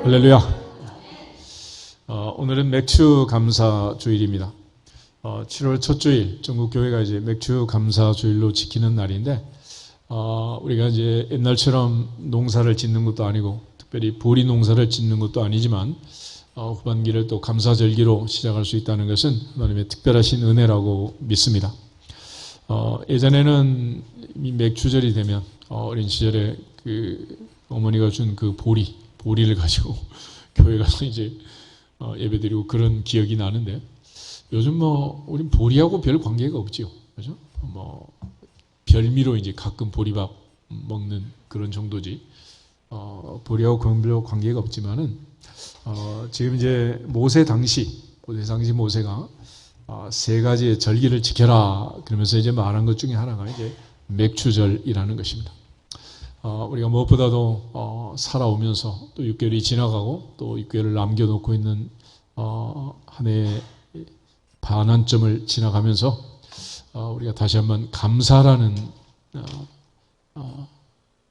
할렐루야. 오늘은 맥주 감사 주일입니다. 7월 첫 주일 전국 교회가 이제 맥주 감사 주일로 지키는 날인데, 우리가 이제 옛날처럼 농사를 짓는 것도 아니고 특별히 보리 농사를 짓는 것도 아니지만 후반기를 또 감사절기로 시작할 수 있다는 것은 하나님의 특별하신 은혜라고 믿습니다. 예전에는 이 맥주절이 되면 어린 시절에 그 어머니가 준 그 보리를 가지고 교회 가서 이제 예배드리고 그런 기억이 나는데, 요즘 우린 보리하고 별 관계가 없지요. 그죠? 별미로 이제 가끔 보리밥 먹는 그런 정도지, 보리하고 별로 관계가 없지만은, 지금 이제 모세 당시 모세가 세 가지의 절기를 지켜라 그러면서 이제 말한 것 중에 하나가 이제 맥주절이라는 것입니다. 우리가 무엇보다도 살아오면서 또 6개월이 지나가고 또 6개월을 남겨놓고 있는 한 해의 반환점을 지나가면서 우리가 다시 한번 감사라는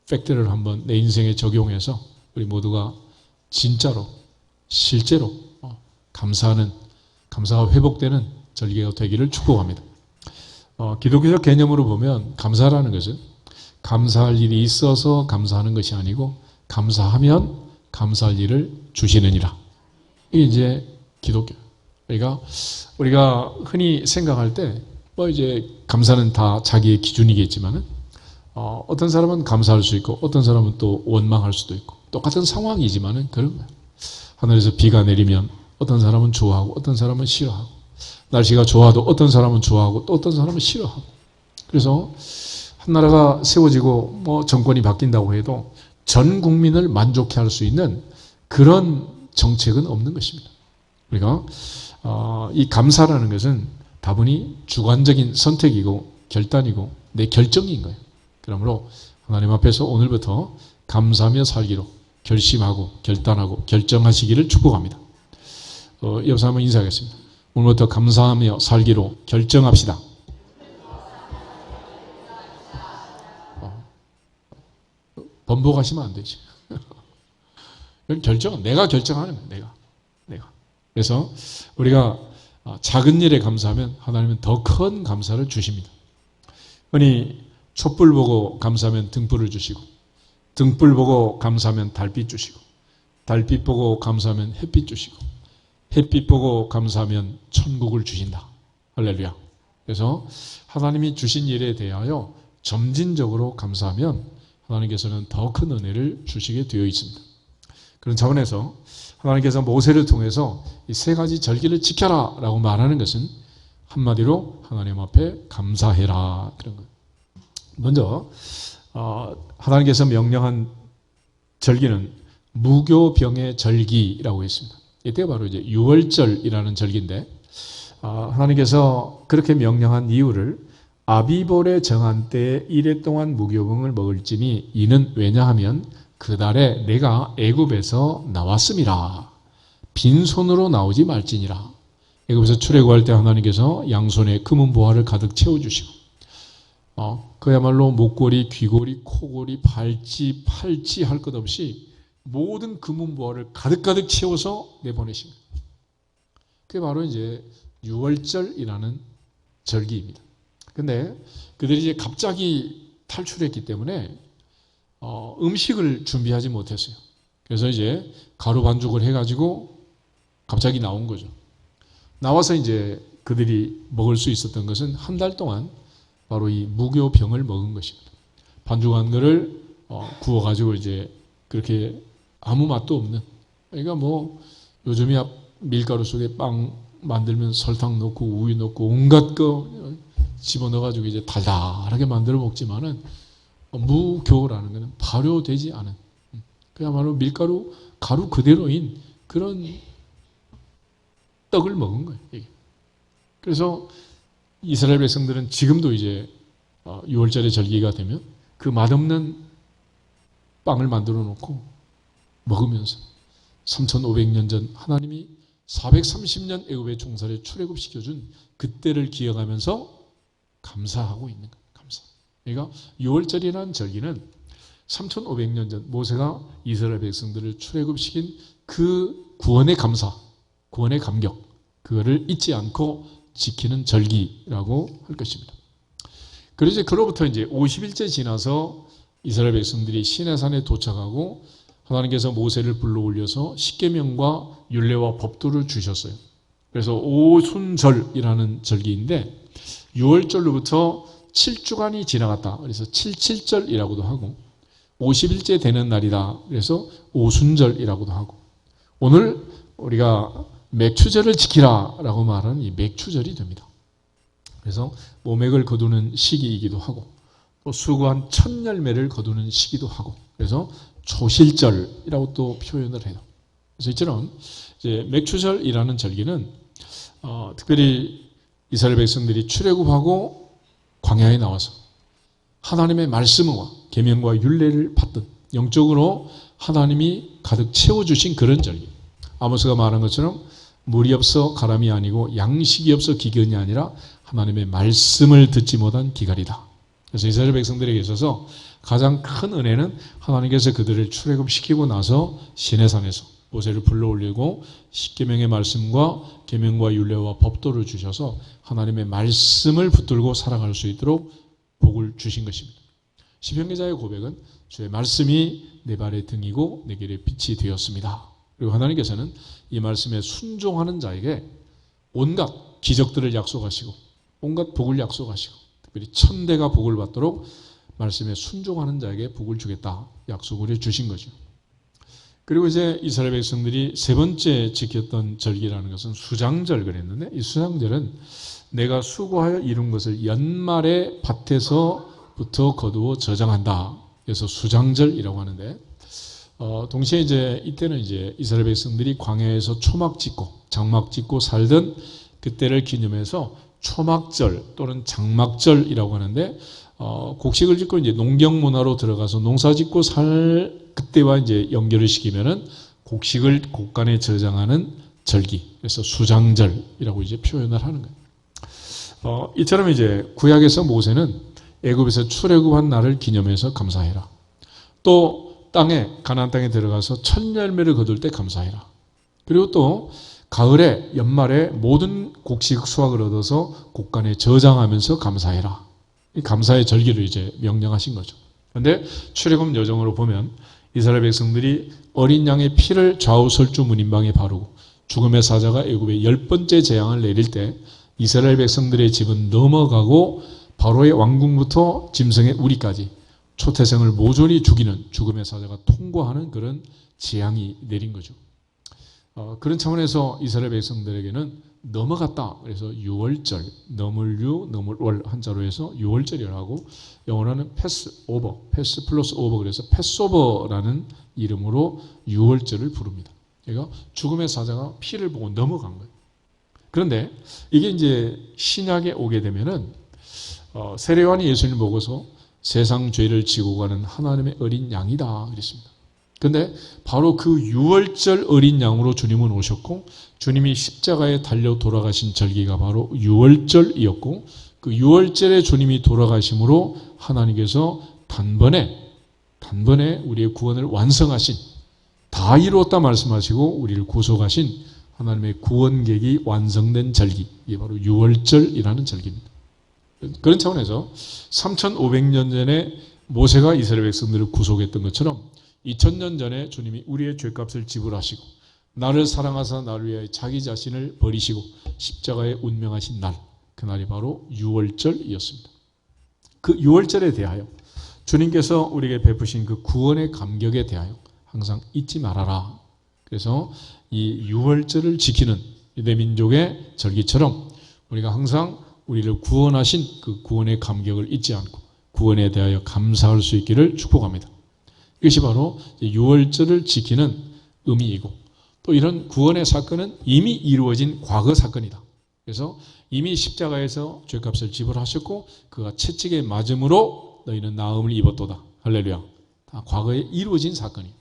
팩트를 한번 내 인생에 적용해서 우리 모두가 진짜로 실제로 감사가 회복되는 절기가 되기를 축복합니다. 기독교적 개념으로 보면 감사라는 것은 감사할 일이 있어서 감사하는 것이 아니고, 감사하면 감사할 일을 주시느니라. 이게 이제 기독교. 그러니까 우리가 흔히 생각할 때 이제 감사는 다 자기의 기준이겠지만은, 어떤 사람은 감사할 수 있고 어떤 사람은 또 원망할 수도 있고, 똑같은 상황이지만은 그런 거예요. 하늘에서 비가 내리면 어떤 사람은 좋아하고 어떤 사람은 싫어하고, 날씨가 좋아도 어떤 사람은 좋아하고 또 어떤 사람은 싫어하고. 그래서 한 나라가 세워지고 정권이 바뀐다고 해도 전 국민을 만족해 할 수 있는 그런 정책은 없는 것입니다. 우리가 이 감사라는 것은 다분히 주관적인 선택이고 결단이고 내 결정인 거예요. 그러므로 하나님 앞에서 오늘부터 감사하며 살기로 결심하고 결단하고 결정하시기를 축복합니다. 옆 사람은 인사하겠습니다. 오늘부터 감사하며 살기로 결정합시다. 번복하시면 안 되지. 결정은 내가 결정하는 거야. 내가. 그래서 우리가 작은 일에 감사하면 하나님은 더 큰 감사를 주십니다. 흔히 촛불 보고 감사하면 등불을 주시고, 등불 보고 감사하면 달빛 주시고, 달빛 보고 감사하면 햇빛 주시고, 햇빛 보고 감사하면 천국을 주신다. 할렐루야. 그래서 하나님이 주신 일에 대하여 점진적으로 감사하면 하나님께서는 더 큰 은혜를 주시게 되어 있습니다. 그런 차원에서 하나님께서 모세를 통해서 이 세 가지 절기를 지켜라 라고 말하는 것은 한마디로 하나님 앞에 감사해라, 그런 거예요. 먼저 하나님께서 명령한 절기는 무교병의 절기라고 했습니다. 이때 바로 이제 유월절이라는 절기인데, 하나님께서 그렇게 명령한 이유를 아비볼의 정한 때에 이래 동안 무교병을 먹을지니 이는 왜냐하면 그달에 내가 애굽에서 나왔음이라. 빈손으로 나오지 말지니라. 애굽에서 출애굽할 때 하나님께서 양손에 금은 보화를 가득 채워주시고, 그야말로 목걸이, 귀걸이, 코걸이, 발찌, 팔찌 할 것 없이 모든 금은 보화를 가득 채워서 내보내신 거예요. 그게 바로 이제 유월절이라는 절기입니다. 근데 그들이 이제 갑자기 탈출했기 때문에 음식을 준비하지 못했어요. 그래서 이제 가루 반죽을 해가지고 갑자기 나온 거죠. 나와서 이제 그들이 먹을 수 있었던 것은 한 달 동안 바로 이 무교병을 먹은 것입니다. 반죽한 거를 구워가지고 이제 그렇게 아무 맛도 없는, 그러니까 요즘이야 밀가루 속에 빵 만들면 설탕 넣고 우유 넣고 온갖 거 집어넣어가지고 이제 달달하게 만들어 먹지만은, 무교라는 것은 발효되지 않은, 그야말로 가루 그대로인 그런 떡을 먹은 거예요, 이게. 그래서 이스라엘 백성들은 지금도 이제 6월절의 절기가 되면 그 맛없는 빵을 만들어 놓고 먹으면서 3500년 전 하나님이 430년 애굽의 종살이에 출애굽시켜준 그때를 기억하면서 감사하고 있는 거예요. 감사. 그러니까 6월절이라는 절기는 3500년 전 모세가 이스라엘 백성들을 출애굽시킨 그 구원의 감사, 구원의 감격, 그거를 잊지 않고 지키는 절기라고 할 것입니다. 그래서 그로부터 이제 50일째 지나서 이스라엘 백성들이 시내산에 도착하고 하나님께서 모세를 불러 올려서 십계명과 율례와 법도를 주셨어요. 그래서 오순절이라는 절기인데 6월절로부터 7주간이 지나갔다. 그래서 77절이라고도 하고 50일째 되는 날이다. 그래서 오순절이라고도 하고 오늘 우리가 맥추절을 지키라라고 말하는 이 맥추절이 됩니다. 그래서 모맥을 거두는 시기이기도 하고 또 수고한 첫 열매를 거두는 시기도 하고 그래서 초실절이라고 또 표현을 해요. 그래서 이처럼 이제 맥추절이라는 절기는 특별히 이스라엘 백성들이 출애굽하고 광야에 나와서 하나님의 말씀과 계명과 율례를 받던 영적으로 하나님이 가득 채워주신 그런 절기. 아모스가 말한 것처럼 물이 없어 가람이 아니고 양식이 없어 기근이 아니라 하나님의 말씀을 듣지 못한 기갈이다. 그래서 이스라엘 백성들에게 있어서 가장 큰 은혜는 하나님께서 그들을 출애굽시키고 나서 시내산에서 모세를 불러올리고 십계명의 말씀과 계명과 율례와 법도를 주셔서 하나님의 말씀을 붙들고 살아갈 수 있도록 복을 주신 것입니다. 시편 기자의 고백은 주의 말씀이 내 발의 등이고 내 길의 빛이 되었습니다. 그리고 하나님께서는 이 말씀에 순종하는 자에게 온갖 기적들을 약속하시고 온갖 복을 약속하시고 특별히 천대가 복을 받도록 말씀에 순종하는 자에게 복을 주겠다 약속을 해주신 거죠. 그리고 이제 이스라엘 백성들이 세 번째 지켰던 절기라는 것은 수장절 그랬는데 이 수장절은 내가 수고하여 이룬 것을 연말에 밭에서부터 거두어 저장한다. 그래서 수장절이라고 하는데 동시에 이제 이때는 이제 이스라엘 백성들이 광야에서 초막 짓고 장막 짓고 살던 그때를 기념해서 초막절 또는 장막절이라고 하는데 곡식을 짓고 이제 농경 문화로 들어가서 농사 짓고 살 그때와 이제 연결을 시키면은 곡식을 곡간에 저장하는 절기. 그래서 수장절이라고 이제 표현을 하는 거예요. 이처럼 이제 구약에서 모세는 애굽에서 출애굽한 날을 기념해서 감사해라. 또 땅에 가나안 땅에 들어가서 첫 열매를 거둘 때 감사해라. 그리고 또 가을에 연말에 모든 곡식 수확을 얻어서 곡간에 저장하면서 감사해라. 이 감사의 절기를 이제 명령하신 거죠. 그런데 출애굽 여정으로 보면 이스라엘 백성들이 어린 양의 피를 좌우 설주 문인방에 바르고 죽음의 사자가 애굽에 10번째 재앙을 내릴 때 이스라엘 백성들의 집은 넘어가고 바로의 왕궁부터 짐승의 우리까지 초태생을 모조리 죽이는 죽음의 사자가 통과하는 그런 재앙이 내린 거죠. 그런 차원에서 이스라엘 백성들에게는 넘어갔다. 그래서 6월절, 넘을유, 넘을월 한자로 해서 6월절이라고 영어로는 패스오버, 패스 플러스 오버 그래서 패스오버라는 이름으로 6월절을 부릅니다. 그러니까 죽음의 사자가 피를 보고 넘어간 거예요. 그런데 이게 이제 신약에 오게 되면은 세례요한이 예수님을 보고서 세상 죄를 지고 가는 하나님의 어린 양이다 그랬습니다. 그런데 바로 그 6월절 어린 양으로 주님은 오셨고 주님이 십자가에 달려 돌아가신 절기가 바로 6월절이었고 그 6월절에 주님이 돌아가심으로 하나님께서 단번에 우리의 구원을 완성하신 다 이루었다 말씀하시고 우리를 구속하신 하나님의 구원계획이 완성된 절기 이게 바로 6월절이라는 절기입니다. 그런 차원에서 3500년 전에 모세가 이스라엘 백성들을 구속했던 것처럼 2000년 전에 주님이 우리의 죄값을 지불하시고 나를 사랑하사 나를 위하여 자기 자신을 버리시고 십자가에 운명하신 날 그날이 바로 6월절이었습니다. 그 6월절에 대하여 주님께서 우리에게 베푸신 그 구원의 감격에 대하여 항상 잊지 말아라. 그래서 이 6월절을 지키는 내 민족의 절기처럼 우리가 항상 우리를 구원하신 그 구원의 감격을 잊지 않고 구원에 대하여 감사할 수 있기를 축복합니다. 이것이 바로 6월절을 지키는 의미이고 또 이런 구원의 사건은 이미 이루어진 과거 사건이다. 그래서 이미 십자가에서 죄값을 지불하셨고 그가 채찍에 맞음으로 너희는 나음을 입었도다. 할렐루야. 다 과거에 이루어진 사건이에요.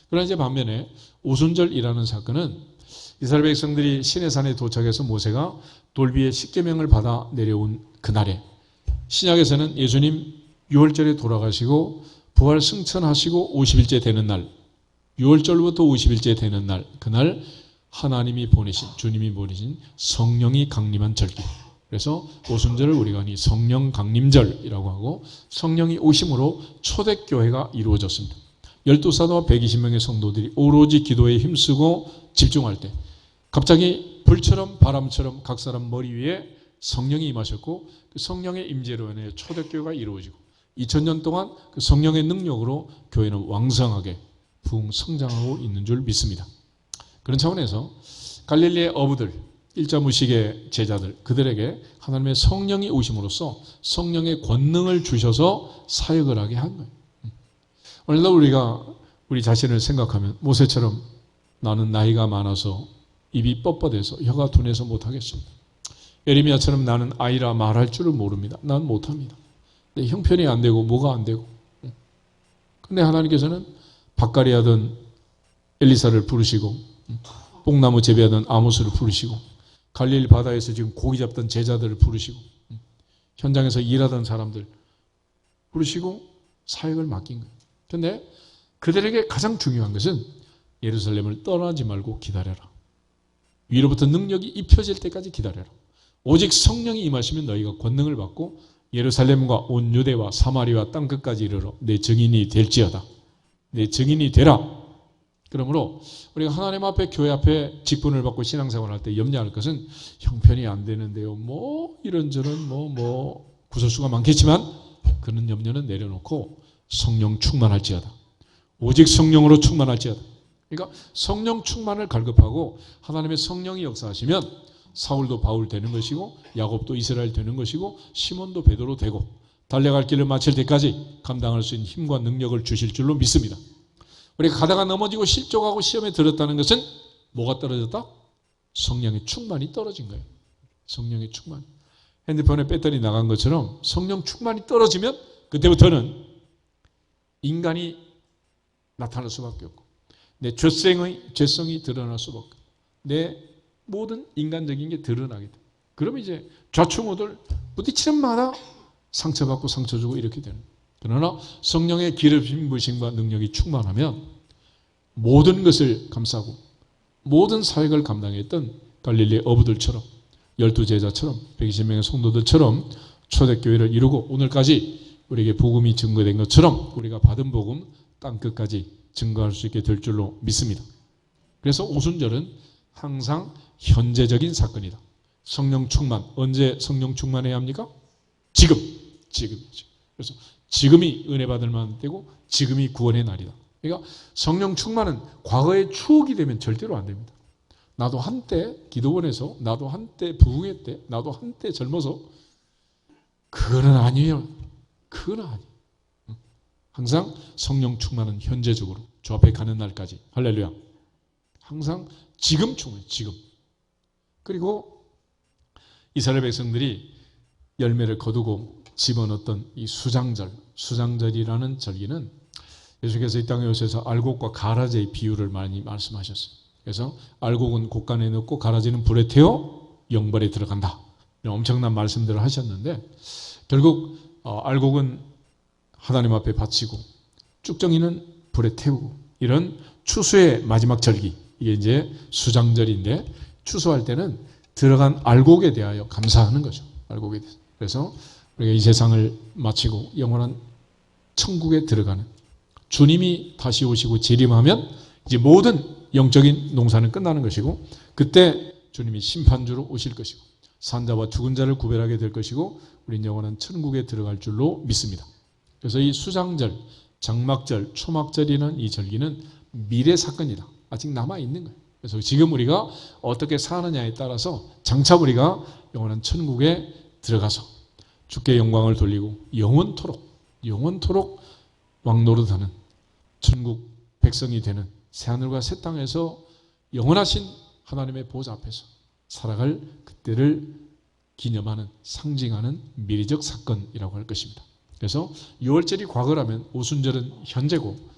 그러나 이제 반면에 오순절이라는 사건은 이스라엘 백성들이 시내산에 도착해서 모세가 돌비의 십계명을 받아 내려온 그날에 신약에서는 예수님 6월절에 돌아가시고 부활 승천하시고 50일째 되는 날 6월절부터 50일째 되는 날, 그날 하나님이 보내신, 주님이 보내신 성령이 강림한 절기. 그래서 오순절을 우리가 성령 강림절이라고 하고, 성령이 오심으로 초대교회가 이루어졌습니다. 12사도와 120명의 성도들이 오로지 기도에 힘쓰고 집중할 때 갑자기 불처럼 바람처럼 각 사람 머리 위에 성령이 임하셨고, 그 성령의 임재로 인해 초대교회가 이루어지고 2000년 동안 그 성령의 능력으로 교회는 왕성하게 부흥 성장하고 있는 줄 믿습니다. 그런 차원에서 갈릴리의 어부들, 일자무식의 제자들, 그들에게 하나님의 성령이 오심으로써 성령의 권능을 주셔서 사역을 하게 한 거예요. 오늘도 우리가 우리 자신을 생각하면 모세처럼 나는 나이가 많아서 입이 뻣뻣해서 혀가 둔해서 못하겠습니다. 에레미야처럼 나는 아이라 말할 줄을 모릅니다. 난 못합니다. 내 형편이 안 되고 뭐가 안 되고. 근데 하나님께서는 밭갈이 하던 엘리사를 부르시고 뽕나무 재배하던 아모스를 부르시고 갈릴리 바다에서 지금 고기 잡던 제자들을 부르시고 현장에서 일하던 사람들 부르시고 사역을 맡긴 거예요. 그런데 그들에게 가장 중요한 것은 예루살렘을 떠나지 말고 기다려라. 위로부터 능력이 입혀질 때까지 기다려라. 오직 성령이 임하시면 너희가 권능을 받고 예루살렘과 온 유대와 사마리아 땅끝까지 이르러 내 증인이 될지어다. 내 증인이 되라. 그러므로 우리가 하나님 앞에 교회 앞에 직분을 받고 신앙생활을 할 때 염려할 것은 형편이 안 되는데요. 뭐 이런저런 구설수가 많겠지만 그런 염려는 내려놓고 성령 충만할지어다. 오직 성령으로 충만할지어다. 그러니까 성령 충만을 갈급하고 하나님의 성령이 역사하시면 사울도 바울 되는 것이고 야곱도 이스라엘 되는 것이고 시몬도 베드로 되고 달려갈 길을 마칠 때까지 감당할 수 있는 힘과 능력을 주실 줄로 믿습니다. 우리가 가다가 넘어지고 실족하고 시험에 들었다는 것은 뭐가 떨어졌다? 성령의 충만이 떨어진 거예요. 성령의 충만. 핸드폰에 배터리 나간 것처럼 성령 충만이 떨어지면 그때부터는 인간이 나타날 수밖에 없고 내 죄성이 드러날 수밖에 없고 내 모든 인간적인 게 드러나게 돼. 그러면 이제 좌충우돌 부딪히는 마다 상처받고 상처 주고 이렇게 되는 거예요. 그러나 성령의 기름 부으심과 능력이 충만하면 모든 것을 감싸고 모든 사역을 감당했던 갈릴리 어부들처럼 12제자처럼 120명의 성도들처럼 초대교회를 이루고 오늘까지 우리에게 복음이 증거된 것처럼 우리가 받은 복음 땅끝까지 증거할 수 있게 될 줄로 믿습니다. 그래서 오순절은 항상 현재적인 사건이다. 성령 충만. 언제 성령 충만해야 합니까? 지금. 그래서 지금이 은혜 받을 만한 때고 지금이 구원의 날이다. 그러니까 성령 충만은 과거의 추억이 되면 절대로 안 됩니다. 나도 한때 기도원에서 나도 한때 부흥회 때 나도 한때 젊어서 그거는 아니에요. 그건 아니에요. 항상 성령 충만은 현재적으로 주 앞에 가는 날까지. 할렐루야. 항상 지금 충만해. 지금. 그리고 이스라엘 백성들이 열매를 거두고 집어넣었던 이 수장절이라는 절기는 예수께서 이 땅에 오셔서 알곡과 가라지의 비유를 많이 말씀하셨어요. 그래서 알곡은 곡간에 넣고 가라지는 불에 태워 영벌에 들어간다. 이런 엄청난 말씀들을 하셨는데 결국 알곡은 하나님 앞에 바치고 쭉정이는 불에 태우고 이런 추수의 마지막 절기 이게 이제 수장절인데 추수할 때는 들어간 알곡에 대하여 감사하는 거죠. 알곡에 대해서. 그래서 우리가 이 세상을 마치고 영원한 천국에 들어가는 주님이 다시 오시고 재림하면 이제 모든 영적인 농사는 끝나는 것이고 그때 주님이 심판주로 오실 것이고 산자와 죽은 자를 구별하게 될 것이고 우린 영원한 천국에 들어갈 줄로 믿습니다. 그래서 이 수장절, 장막절, 초막절이라는 이 절기는 미래 사건이다. 아직 남아있는 거예요. 그래서 지금 우리가 어떻게 사느냐에 따라서 장차 우리가 영원한 천국에 들어가서 주께 영광을 돌리고 영원토록 왕노릇하는 천국 백성이 되는 새하늘과 새 땅에서 영원하신 하나님의 보좌 앞에서 살아갈 그때를 기념하는 상징하는 미래적 사건이라고 할 것입니다. 그래서 6월절이 과거라면 오순절은 현재고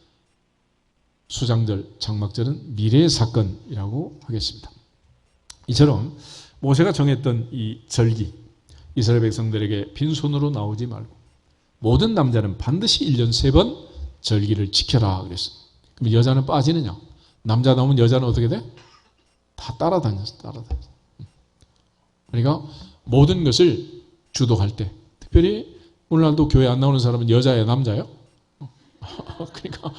수장절, 장막절은 미래의 사건이라고 하겠습니다. 이처럼 모세가 정했던 이 절기 이스라엘 백성들에게 빈손으로 나오지 말고 모든 남자는 반드시 1년 3번 절기를 지켜라 그랬습니다. 그럼 여자는 빠지느냐? 남자 나오면 여자는 어떻게 돼? 다 따라다녔어. 그러니까 모든 것을 주도할 때, 특별히 오늘날도 교회 안 나오는 사람은 여자예요, 남자예요? 그러니까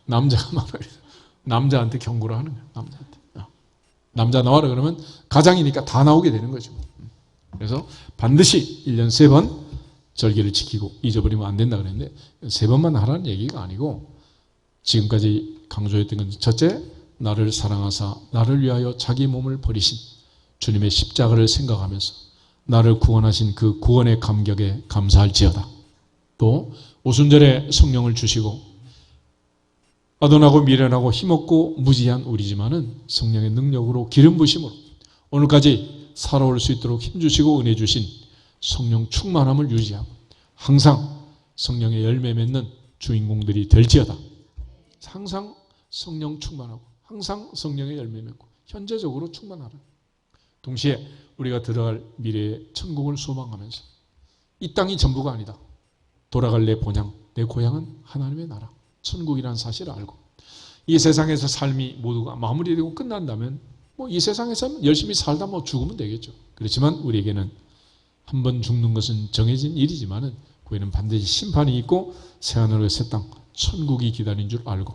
남자가 말을 남자한테 경고를 하는 거예요. 남자한테. 남자 나와라 그러면 가장이니까 다 나오게 되는 거죠. 그래서 반드시 1년 3번 절기를 지키고 잊어버리면 안 된다 그랬는데 3번만 하라는 얘기가 아니고 지금까지 강조했던 건 첫째, 나를 사랑하사 나를 위하여 자기 몸을 버리신 주님의 십자가를 생각하면서 나를 구원하신 그 구원의 감격에 감사할지어다. 또 오순절에 성령을 주시고 아둔하고 미련하고 힘없고 무지한 우리지만은 성령의 능력으로 기름 부심으로 오늘까지 살아올 수 있도록 힘주시고 은혜 주신 성령 충만함을 유지하고 항상 성령의 열매 맺는 주인공들이 될지어다. 항상 성령 충만하고 항상 성령의 열매 맺고 현재적으로 충만하라. 동시에 우리가 들어갈 미래의 천국을 소망하면서 이 땅이 전부가 아니다. 돌아갈 내 본향, 내 고향은 하나님의 나라, 천국이라는 사실을 알고 이 세상에서 삶이 모두가 마무리되고 끝난다면 뭐 이 세상에서 열심히 살다 뭐 죽으면 되겠죠. 그렇지만 우리에게는 한 번 죽는 것은 정해진 일이지만은 그에는 반드시 심판이 있고 새하늘과 새 땅, 천국이 기다린 줄 알고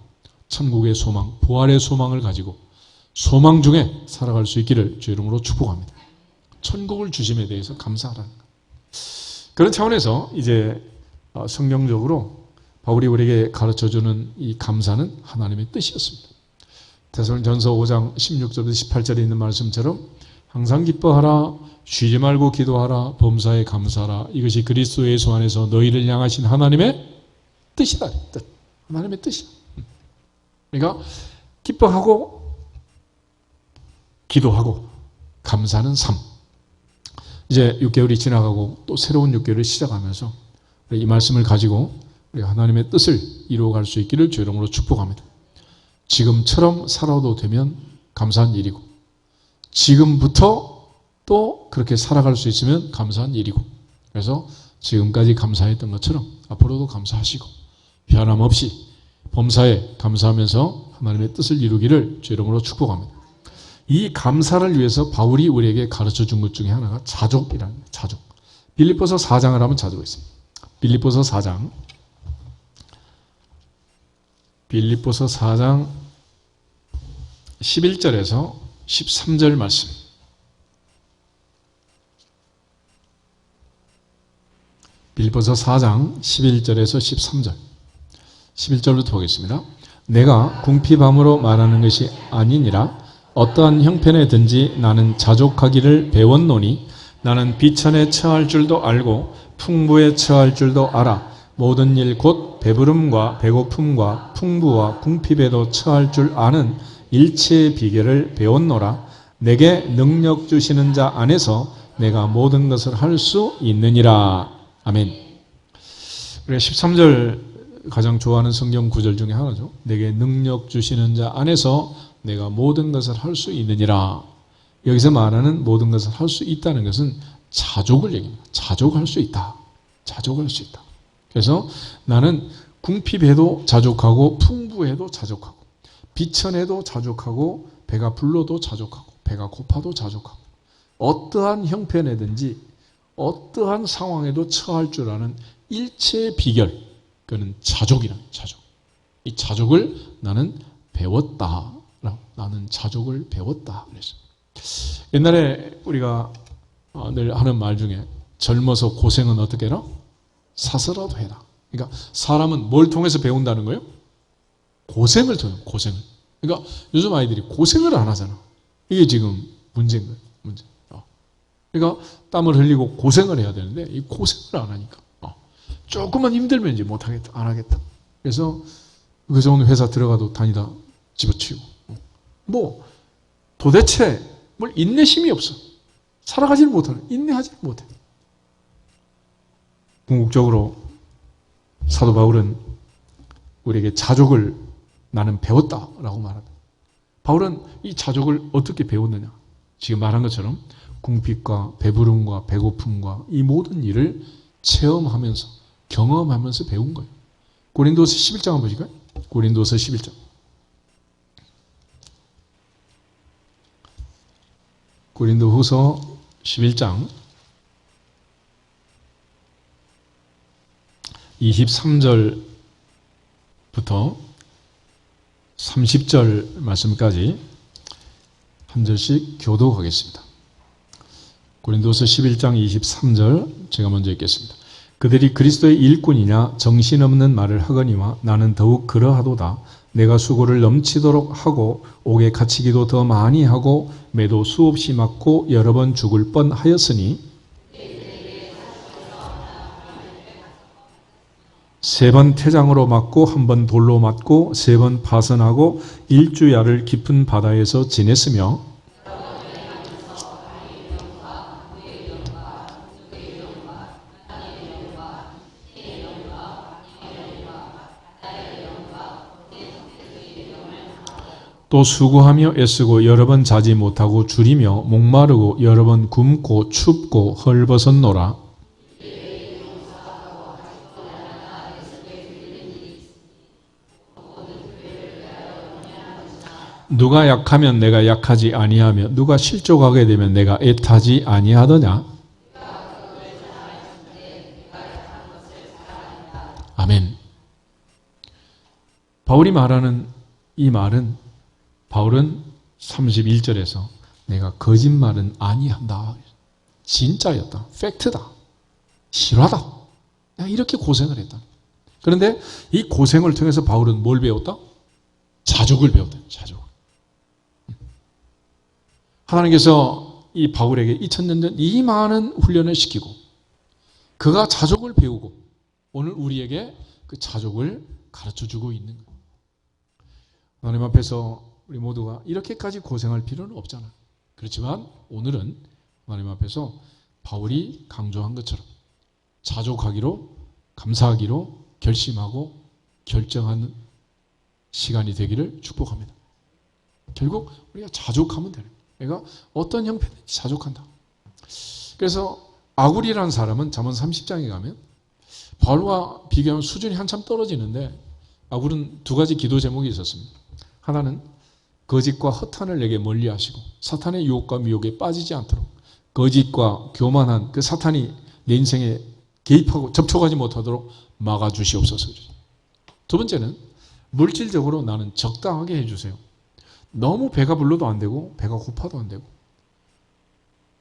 천국의 소망, 부활의 소망을 가지고 소망 중에 살아갈 수 있기를 주 이름으로 축복합니다. 천국을 주심에 대해서 감사하라는 것. 그런 차원에서 이제 성경적으로 바울이 우리에게 가르쳐주는 이 감사는 하나님의 뜻이었습니다. 데살로니가전서 5장 16절부터 18절에 있는 말씀처럼 항상 기뻐하라, 쉬지 말고 기도하라, 범사에 감사하라. 이것이 그리스도 예수 안에서 너희를 향하신 하나님의 뜻이다. 뜻. 하나님의 뜻이야. 그러니까 기뻐하고 기도하고 감사하는 삶. 이제 6개월이 지나가고 또 새로운 6개월을 시작하면서 이 말씀을 가지고 우리 하나님의 뜻을 이루어갈 수 있기를 주 이름으로 축복합니다. 지금처럼 살아도 되면 감사한 일이고 지금부터 또 그렇게 살아갈 수 있으면 감사한 일이고 그래서 지금까지 감사했던 것처럼 앞으로도 감사하시고 변함없이 범사에 감사하면서 하나님의 뜻을 이루기를 주 이름으로 축복합니다. 이 감사를 위해서 바울이 우리에게 가르쳐준 것 중에 하나가 자족이라는 거예요. 자족. 빌립보서 4장을 한번 찾아보겠습니다. 빌립보서 4장 11절에서 13절 말씀. 빌립보서 4장 11절에서 13절. 11절부터 보겠습니다. 내가 궁핍함으로 말하는 것이 아니니라. 어떠한 형편에든지 나는 자족하기를 배웠노니 나는 비천에 처할 줄도 알고 풍부에 처할 줄도 알아. 모든 일 곧 배부름과 배고픔과 풍부와 궁핍에도 처할 줄 아는 일체의 비결을 배웠노라. 내게 능력 주시는 자 안에서 내가 모든 것을 할 수 있느니라. 아멘. 우리가 13절 가장 좋아하는 성경 구절 중에 하나죠. 내게 능력 주시는 자 안에서 내가 모든 것을 할 수 있느니라. 여기서 말하는 모든 것을 할 수 있다는 것은 자족을 얘기합니다. 자족할 수 있다. 자족할 수 있다. 그래서 나는 궁핍해도 자족하고 풍부해도 자족하고 비천해도 자족하고 배가 불러도 자족하고 배가 고파도 자족하고 어떠한 형편에든지 어떠한 상황에도 처할 줄 아는 일체의 비결, 그는 자족이라는 자족. 이 자족을 나는 배웠다. 나는 자족을 배웠다. 그래서 옛날에 우리가 늘 하는 말 중에 젊어서 고생은 어떻게 해라? 사서라도 해라. 그러니까 사람은 뭘 통해서 배운다는 거예요? 고생을 통해서, 고생을. 그러니까 요즘 아이들이 고생을 안 하잖아. 이게 지금 문제인 거예요. 문제. 그러니까 땀을 흘리고 고생을 해야 되는데 이 고생을 안 하니까 조금만 힘들면 이제 못 하겠다, 안 하겠다. 그래서 그 좋은 회사 들어가도 다니다 집어치우고 뭐 도대체 뭘 인내심이 없어. 살아가지를 못하는, 인내하지를 못해. 궁극적으로 사도 바울은 우리에게 자족을 나는 배웠다라고 말합니다. 바울은 이 자족을 어떻게 배웠느냐? 지금 말한 것처럼 궁핍과 배부름과 배고픔과 이 모든 일을 체험하면서 경험하면서 배운 거예요. 고린도서 11장 한번 보실까요? 고린도서 11장. 고린도후서 11장 23절부터 30절 말씀까지 한 절씩 교독하겠습니다. 고린도서 11장 23절 제가 먼저 읽겠습니다. 그들이 그리스도의 일꾼이냐 정신없는 말을 하거니와 나는 더욱 그러하도다. 내가 수고를 넘치도록 하고 옥에 갇히기도 더 많이 하고 매도 수없이 맞고 여러 번 죽을 뻔하였으니 3번 태장으로 맞고 1번 돌로 맞고 3번 파선하고 일주야를 깊은 바다에서 지냈으며 또 수고하며 애쓰고 여러 번 자지 못하고 줄이며 목마르고 여러 번 굶고 춥고 헐벗었노라. 누가 약하면 내가 약하지 아니하며 누가 실족하게 되면 내가 애타지 아니하더냐. 아멘. 바울이 말하는 이 말은 바울은 31절에서 내가 거짓말은 아니한다. 진짜였다. 팩트다. 실화다. 내가 이렇게 고생을 했다. 그런데 이 고생을 통해서 바울은 뭘 배웠다? 자족을 배웠다. 자족. 하나님께서 이 바울에게 2000년 전 이 많은 훈련을 시키고 그가 자족을 배우고 오늘 우리에게 그 자족을 가르쳐주고 있는 거예요. 하나님 앞에서 우리 모두가 이렇게까지 고생할 필요는 없잖아요. 그렇지만 오늘은 하나님 앞에서 바울이 강조한 것처럼 자족하기로 감사하기로 결심하고 결정하는 시간이 되기를 축복합니다. 결국 우리가 자족하면 되는 거예요. 내가 어떤 형편인지 자족한다. 그래서 아굴이라는 사람은 잠언 30장에 가면 바울과 비교하면 수준이 한참 떨어지는데 아굴은 2가지 기도 제목이 있었습니다. 하나는 거짓과 허탄을 내게 멀리하시고 사탄의 유혹과 미혹에 빠지지 않도록 거짓과 교만한 그 사탄이 내 인생에 개입하고 접촉하지 못하도록 막아주시옵소서. 2번째는 물질적으로 나는 적당하게 해주세요. 너무 배가 불러도 안 되고 배가 고파도 안 되고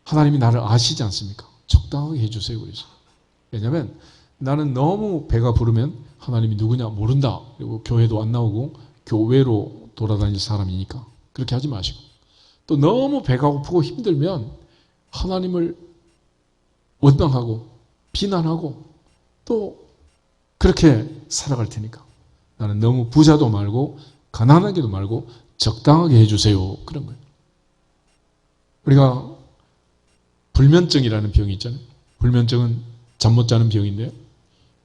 하나님이 나를 아시지 않습니까? 적당하게 해주세요. 그래서 왜냐하면 나는 너무 배가 부르면 하나님이 누구냐 모른다. 그리고 교회도 안 나오고 교회로 돌아다닐 사람이니까 그렇게 하지 마시고 또 너무 배가 고프고 힘들면 하나님을 원망하고 비난하고 또 그렇게 살아갈 테니까 나는 너무 부자도 말고 가난하게도 말고 적당하게 해주세요. 그런 거예요. 우리가 불면증이라는 병이 있잖아요. 불면증은 잠 못 자는 병인데요.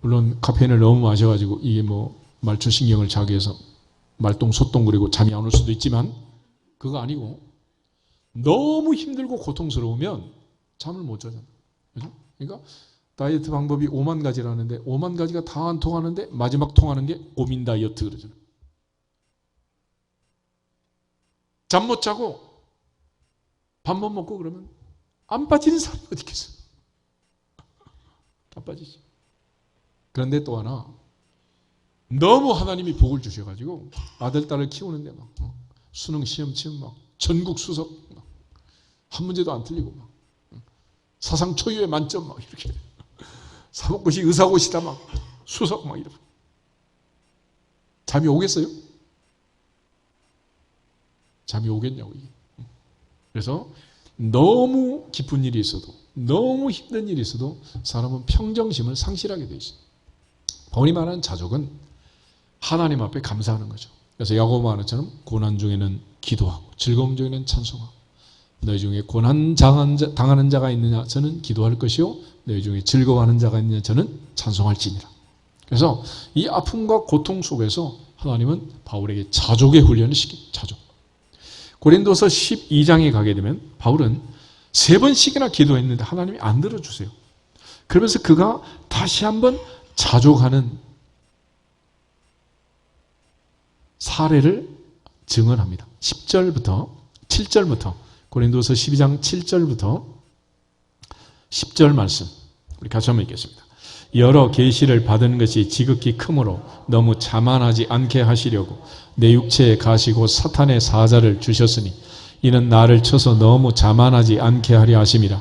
물론 카페인을 너무 마셔가지고 이게 뭐 말초신경을 자극해서 말똥 소똥거리고 잠이 안 올 수도 있지만 그거 아니고 너무 힘들고 고통스러우면 잠을 못 자잖아요. 그죠? 그러니까 다이어트 방법이 5만 가지라는데 5만 가지가 다 안 통하는데 마지막 통하는 게 고민 다이어트 그러잖아요. 잠 못 자고 밥 못 먹고 그러면 안 빠지는 사람이 어디 있겠어요? 다 빠지지. 그런데 또 하나 너무 하나님이 복을 주셔가지고 아들, 딸을 키우는데 막 수능 시험 치면 막 전국 수석 막 한 문제도 안 틀리고 막 사상 초유의 만점 막 이렇게 사법고시 의사고시다 막 수석 막 이러고 잠이 오겠어요? 잠이 오겠냐고 이게. 그래서 너무 기쁜 일이 있어도 너무 힘든 일이 있어도 사람은 평정심을 상실하게 돼 있어요. 바울이 말하는 자족은 하나님 앞에 감사하는 거죠. 그래서 야고보 말한 것처럼 고난 중에는 기도하고 즐거움 중에는 찬송하고 너희 중에 고난 당하는 자가 있느냐 저는 기도할 것이요 너희 중에 즐거워하는 자가 있느냐 저는 찬송할지니라. 그래서 이 아픔과 고통 속에서 하나님은 바울에게 자족의 훈련을 시킵니다. 자족. 고린도서 12장에 가게 되면 바울은 3번씩이나 기도했는데 하나님이 안 들어주세요. 그러면서 그가 다시 한번 자족하는 사례를 증언합니다. 10절부터 7절부터 고린도서 12장 7절부터 10절 말씀 우리 같이 한번 읽겠습니다. 여러 계시를 받은 것이 지극히 크므로 너무 자만하지 않게 하시려고 내 육체에 가시고 사탄의 사자를 주셨으니 이는 나를 쳐서 너무 자만하지 않게 하려 하심이라.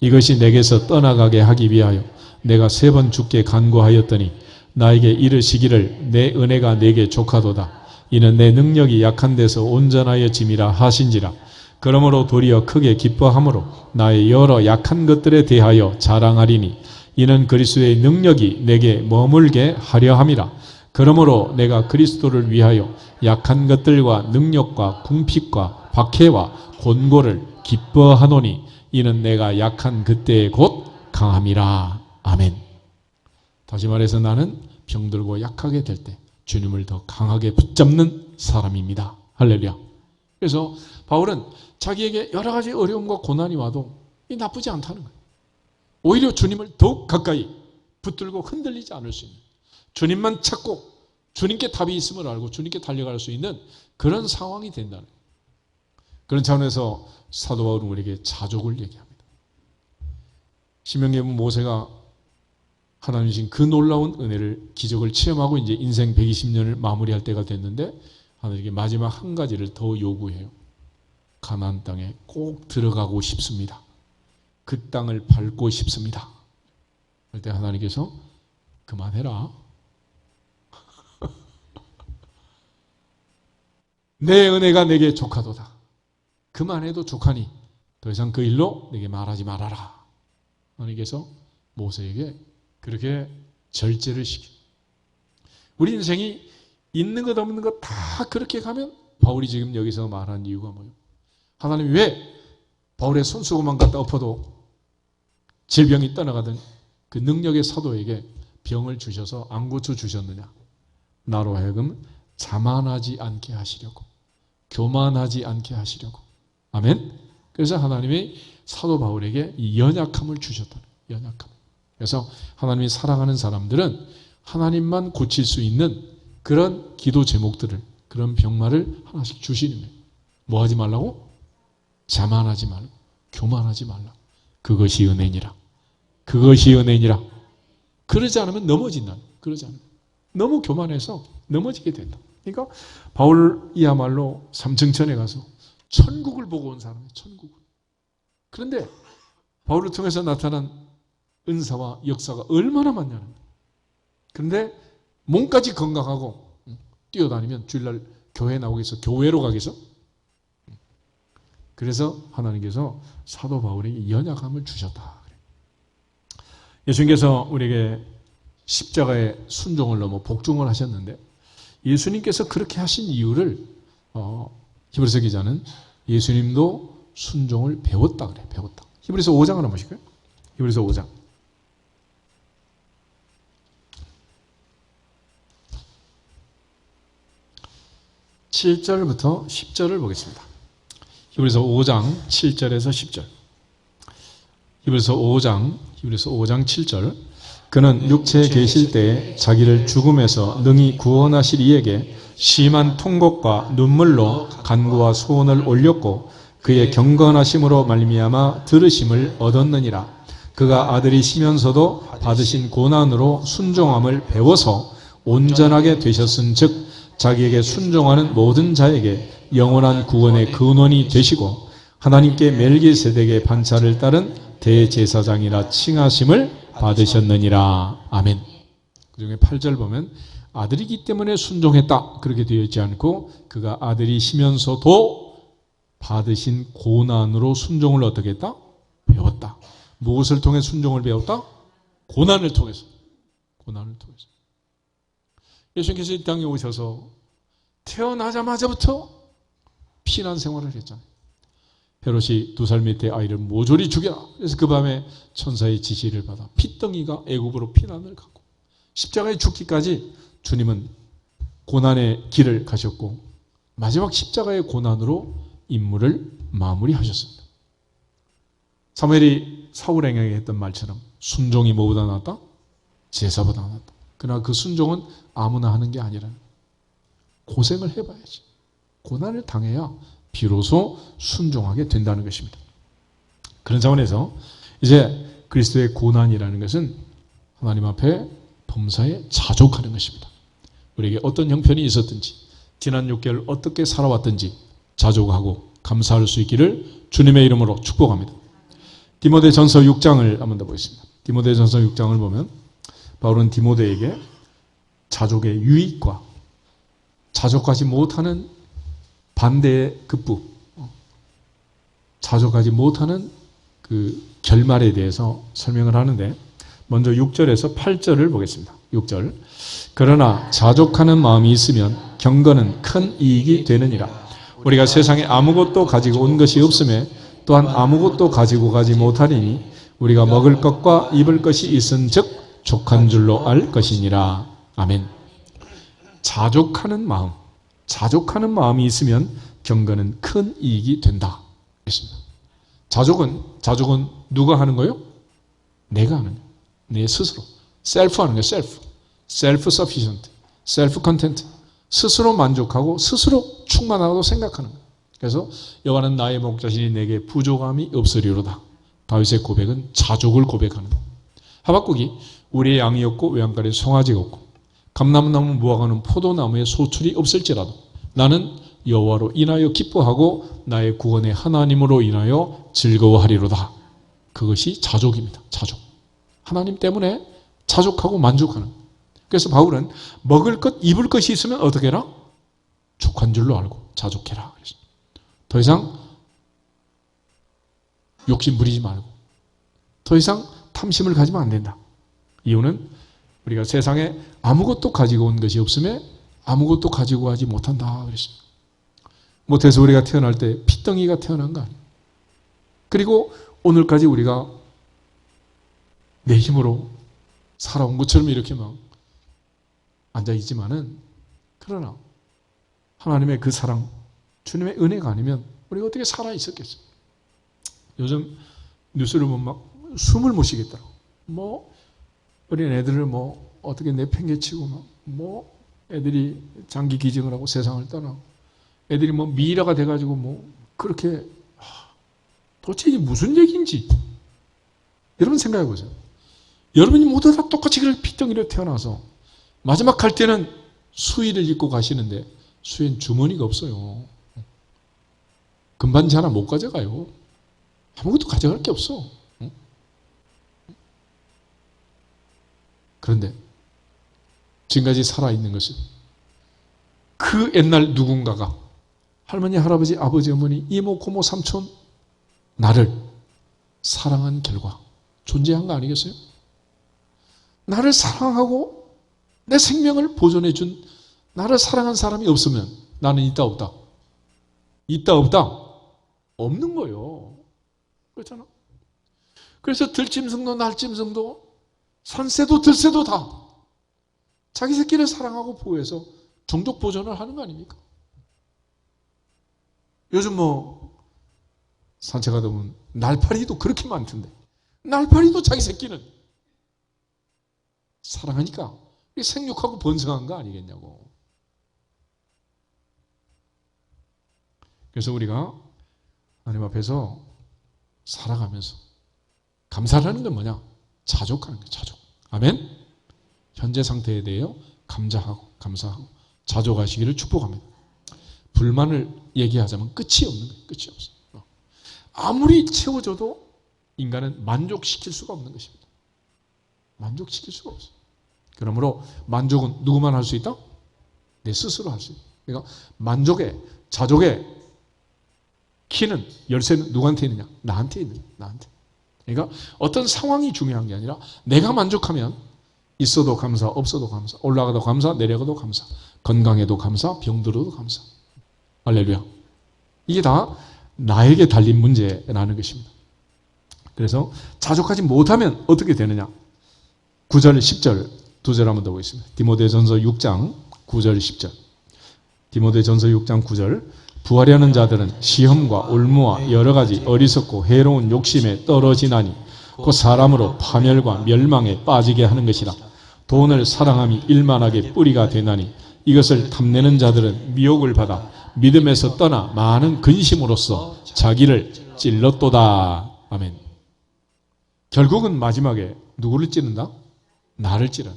이것이 내게서 떠나가게 하기 위하여 내가 3번 주께 간구하였더니 나에게 이르시기를 내 은혜가 내게 족하도다. 이는 내 능력이 약한 데서 온전하여 짐이라 하신지라. 그러므로 도리어 크게 기뻐함으로 나의 여러 약한 것들에 대하여 자랑하리니 이는 그리스도의 능력이 내게 머물게 하려 함이라. 그러므로 내가 그리스도를 위하여 약한 것들과 능력과 궁핍과 박해와 곤고를 기뻐하노니 이는 내가 약한 그때에 곧 강함이라. 아멘. 다시 말해서 나는 병들고 약하게 될 때 주님을 더 강하게 붙잡는 사람입니다. 할렐루야. 그래서 바울은 자기에게 여러 가지 어려움과 고난이 와도 이 나쁘지 않다는 거예요. 오히려 주님을 더욱 가까이 붙들고 흔들리지 않을 수 있는, 주님만 찾고 주님께 답이 있음을 알고 주님께 달려갈 수 있는 그런 상황이 된다는 거예요. 그런 차원에서 사도 바울은 우리에게 자족을 얘기합니다. 신명기에 보면 모세가 하나님 주신 그 놀라운 은혜를, 기적을 체험하고 이제 인생 120년을 마무리할 때가 됐는데 하나님께 마지막 한 가지를 더 요구해요. 가나안 땅에 꼭 들어가고 싶습니다. 그 땅을 밟고 싶습니다. 그럴 때 하나님께서 그만해라. 내 은혜가 내게 족하도다. 그만해도 족하니 더 이상 그 일로 내게 말하지 말아라. 하나님께서 모세에게 그렇게 절제를 시킵니다. 우리 인생이 있는 것 없는 것 다 그렇게 가면 바울이 지금 여기서 말한 이유가 뭐예요? 하나님이 왜 바울의 손수건만 갖다 엎어도 질병이 떠나가던 그 능력의 사도에게 병을 주셔서 안 고쳐주셨느냐? 나로 하여금 자만하지 않게 하시려고, 교만하지 않게 하시려고. 아멘? 그래서 하나님이 사도 바울에게 이 연약함을 주셨다는 거예요. 연약함. 그래서 하나님이 사랑하는 사람들은 하나님만 고칠 수 있는 그런 기도 제목들을, 그런 병마를 하나씩 주시는 거예요. 뭐 하지 말라고? 자만하지 말고, 교만하지 말라고. 그것이 은혜니라. 그것이 은혜니라. 그러지 않으면 넘어진다. 그러지 않으면. 너무 교만해서 넘어지게 된다. 그러니까 바울이야말로 삼층천에 가서 천국을 보고 온 사람이에요. 천국을. 그런데 바울을 통해서 나타난 은사와 역사가 얼마나 많냐는 거예요. 그런데 몸까지 건강하고 뛰어다니면 주일날 교회 나오겠어? 교회로 가겠어? 그래서 하나님께서 사도 바울에게 연약함을 주셨다. 예수님께서 우리에게 십자가의 순종을 넘어 복종을 하셨는데 예수님께서 그렇게 하신 이유를 히브리서 기자는 예수님도 순종을 배웠다 그래. 배웠다. 히브리서 5장을 한번 보실까요? 히브리서 5장. (7절부터) (10절을) 보겠습니다. 히브리서 5장 7절에서 10절. 히브리서 5장 7절. 그는 육체에 계실 때에 자기를 죽음에서 능히 구원하실 이에게 심한 통곡과 눈물로 간구와 소원을 올렸고 그의 경건하심으로 말미암아 들으심을 얻었느니라. 그가 아들이시면서도 받으신 고난으로 순종함을 배워서 온전하게 되셨은즉 자기에게 순종하는 모든 자에게 영원한 구원의 근원이 되시고 하나님께 멜기세덱의 반차를 따른 대제사장이라 칭하심을 받으셨느니라. 아멘. 그 중에 8절 보면 아들이기 때문에 순종했다 그렇게 되어 있지 않고 그가 아들이시면서도 받으신 고난으로 순종을 어떻게 했다? 배웠다. 무엇을 통해 순종을 배웠다? 고난을 통해서. 고난을 통해서. 예수님께서 이 땅에 오셔서 태어나자마자부터 피난 생활을 했잖아요. 헤롯이 2살 밑에 아이를 모조리 죽여라. 그래서 그 밤에 천사의 지시를 받아 핏덩이가 애굽으로 피난을 갔고 십자가에 죽기까지 주님은 고난의 길을 가셨고 마지막 십자가의 고난으로 임무를 마무리하셨습니다. 사무엘이 사울에게 했던 말처럼 순종이 뭐보다 낫다? 제사보다 낫다. 그러나 그 순종은 아무나 하는 게 아니라 고생을 해봐야지. 고난을 당해야 비로소 순종하게 된다는 것입니다. 그런 차원에서 이제 그리스도의 고난이라는 것은 하나님 앞에 범사에 자족하는 것입니다. 우리에게 어떤 형편이 있었든지 지난 6개월 어떻게 살아왔든지 자족하고 감사할 수 있기를 주님의 이름으로 축복합니다. 디모데전서 6장을 한번 더 보겠습니다. 디모데전서 6장을 보면 바울은 디모데에게 자족의 유익과 자족하지 못하는 반대의 급부, 자족하지 못하는 그 결말에 대해서 설명을 하는데 먼저 6절에서 8절을 보겠습니다. 6절. 그러나 자족하는 마음이 있으면 경건은 큰 이익이 되느니라. 우리가 세상에 아무것도 가지고 온 것이 없음에 또한 아무것도 가지고 가지 못하리니 우리가 먹을 것과 입을 것이 있은즉 족한 줄로 알 것이니라. 아멘. 자족하는 마음이 있으면 경건은 큰 이익이 된다. 그렇습니다. 자족은 누가 하는 거예요? 내가 하는 거예요. 내 스스로. 셀프 하는 거예요. 셀프 서피션트, 셀프 컨텐트. 스스로 만족하고 스스로 충만하다고 생각하는 거예요. 그래서 여호와는 나의 목자시니 내게 부족함이 없으리로다. 다윗의 고백은 자족을 고백하는 거예요. 하박국이 우리의 양이 없고 외양간에 송아지가 없고 감람나무 무화과는 포도나무에 소출이 없을지라도 나는 여호와로 인하여 기뻐하고 나의 구원의 하나님으로 인하여 즐거워하리로다. 그것이 자족입니다. 자족. 하나님 때문에 자족하고 만족하는. 그래서 바울은 먹을 것, 입을 것이 있으면 어떻게 해라? 족한 줄로 알고 자족해라. 더 이상 욕심 부리지 말고 더 이상 탐심을 가지면 안 된다. 이유는 우리가 세상에 아무것도 가지고 온 것이 없음에 아무것도 가지고 가지 못한다 그랬습니다. 못해서 우리가 태어날 때 핏덩이가 태어난 거 아니에요. 그리고 오늘까지 우리가 내 힘으로 살아온 것처럼 이렇게 막 앉아있지만은 그러나 하나님의 그 사랑, 주님의 은혜가 아니면 우리가 어떻게 살아있었겠어요? 요즘 뉴스를 보면 막 숨을 못 쉬겠더라고. 뭐 어린 애들을 뭐 어떻게 내팽개치고 뭐 애들이 장기 기증을 하고 세상을 떠나고 애들이 뭐 미라가 돼가지고 뭐 그렇게 도대체 이게 무슨 얘기인지 여러분 생각해 보세요. 여러분이 모두 다 똑같이 그렇게 핏덩이로 태어나서 마지막 갈 때는 수의를 입고 가시는데 수의는 주머니가 없어요. 금반지 하나 못 가져가요. 아무것도 가져갈 게 없어. 그런데 지금까지 살아있는 것은 그 옛날 누군가가 할머니, 할아버지, 아버지, 어머니, 이모, 고모, 삼촌 나를 사랑한 결과 존재한 거 아니겠어요? 나를 사랑하고 내 생명을 보존해 준 나를 사랑한 사람이 없으면 나는 있다 없다? 있다 없다? 없는 거예요. 그렇잖아. 그래서 들짐승도 날짐승도 산새도 들새도 다 자기 새끼를 사랑하고 보호해서 종족 보존을 하는 거 아닙니까? 요즘 뭐 산책하다 보면 날파리도 그렇게 많던데 날파리도 자기 새끼는 사랑하니까 생육하고 번성한 거 아니겠냐고. 그래서 우리가 하나님 앞에서 살아가면서 감사하는 건 뭐냐? 자족하는 거예요. 자족. 아멘? 현재 상태에 대해 감사하고 자족하시기를 축복합니다. 불만을 얘기하자면 끝이 없는 거예요. 끝이 없어요. 아무리 채워줘도 인간은 만족시킬 수가 없는 것입니다. 만족시킬 수가 없어요. 그러므로 만족은 누구만 할 수 있다? 내 스스로 할 수 있다. 그러니까 만족의, 자족의 키는, 열쇠는 누구한테 있느냐? 나한테 있는 거예요. 나한테. 그러니까 어떤 상황이 중요한 게 아니라 내가 만족하면 있어도 감사, 없어도 감사, 올라가도 감사, 내려가도 감사, 건강해도 감사, 병들어도 감사. 할렐루야. 이게 다 나에게 달린 문제라는 것입니다. 그래서 자족하지 못하면 어떻게 되느냐? 9절, 10절 두 절 한번 더 보겠습니다. 디모데전서 6장 9절, 10절. 디모데전서 6장 9절. 부하려는 자들은 시험과 올무와 여러 가지 어리석고 해로운 욕심에 떨어지나니 곧 사람으로 파멸과 멸망에 빠지게 하는 것이라. 돈을 사랑함이 일만하게 뿌리가 되나니 이것을 탐내는 자들은 미혹을 받아 믿음에서 떠나 많은 근심으로써 자기를 찔렀도다. 아멘. 결국은 마지막에 누구를 찌른다? 나를 찌른.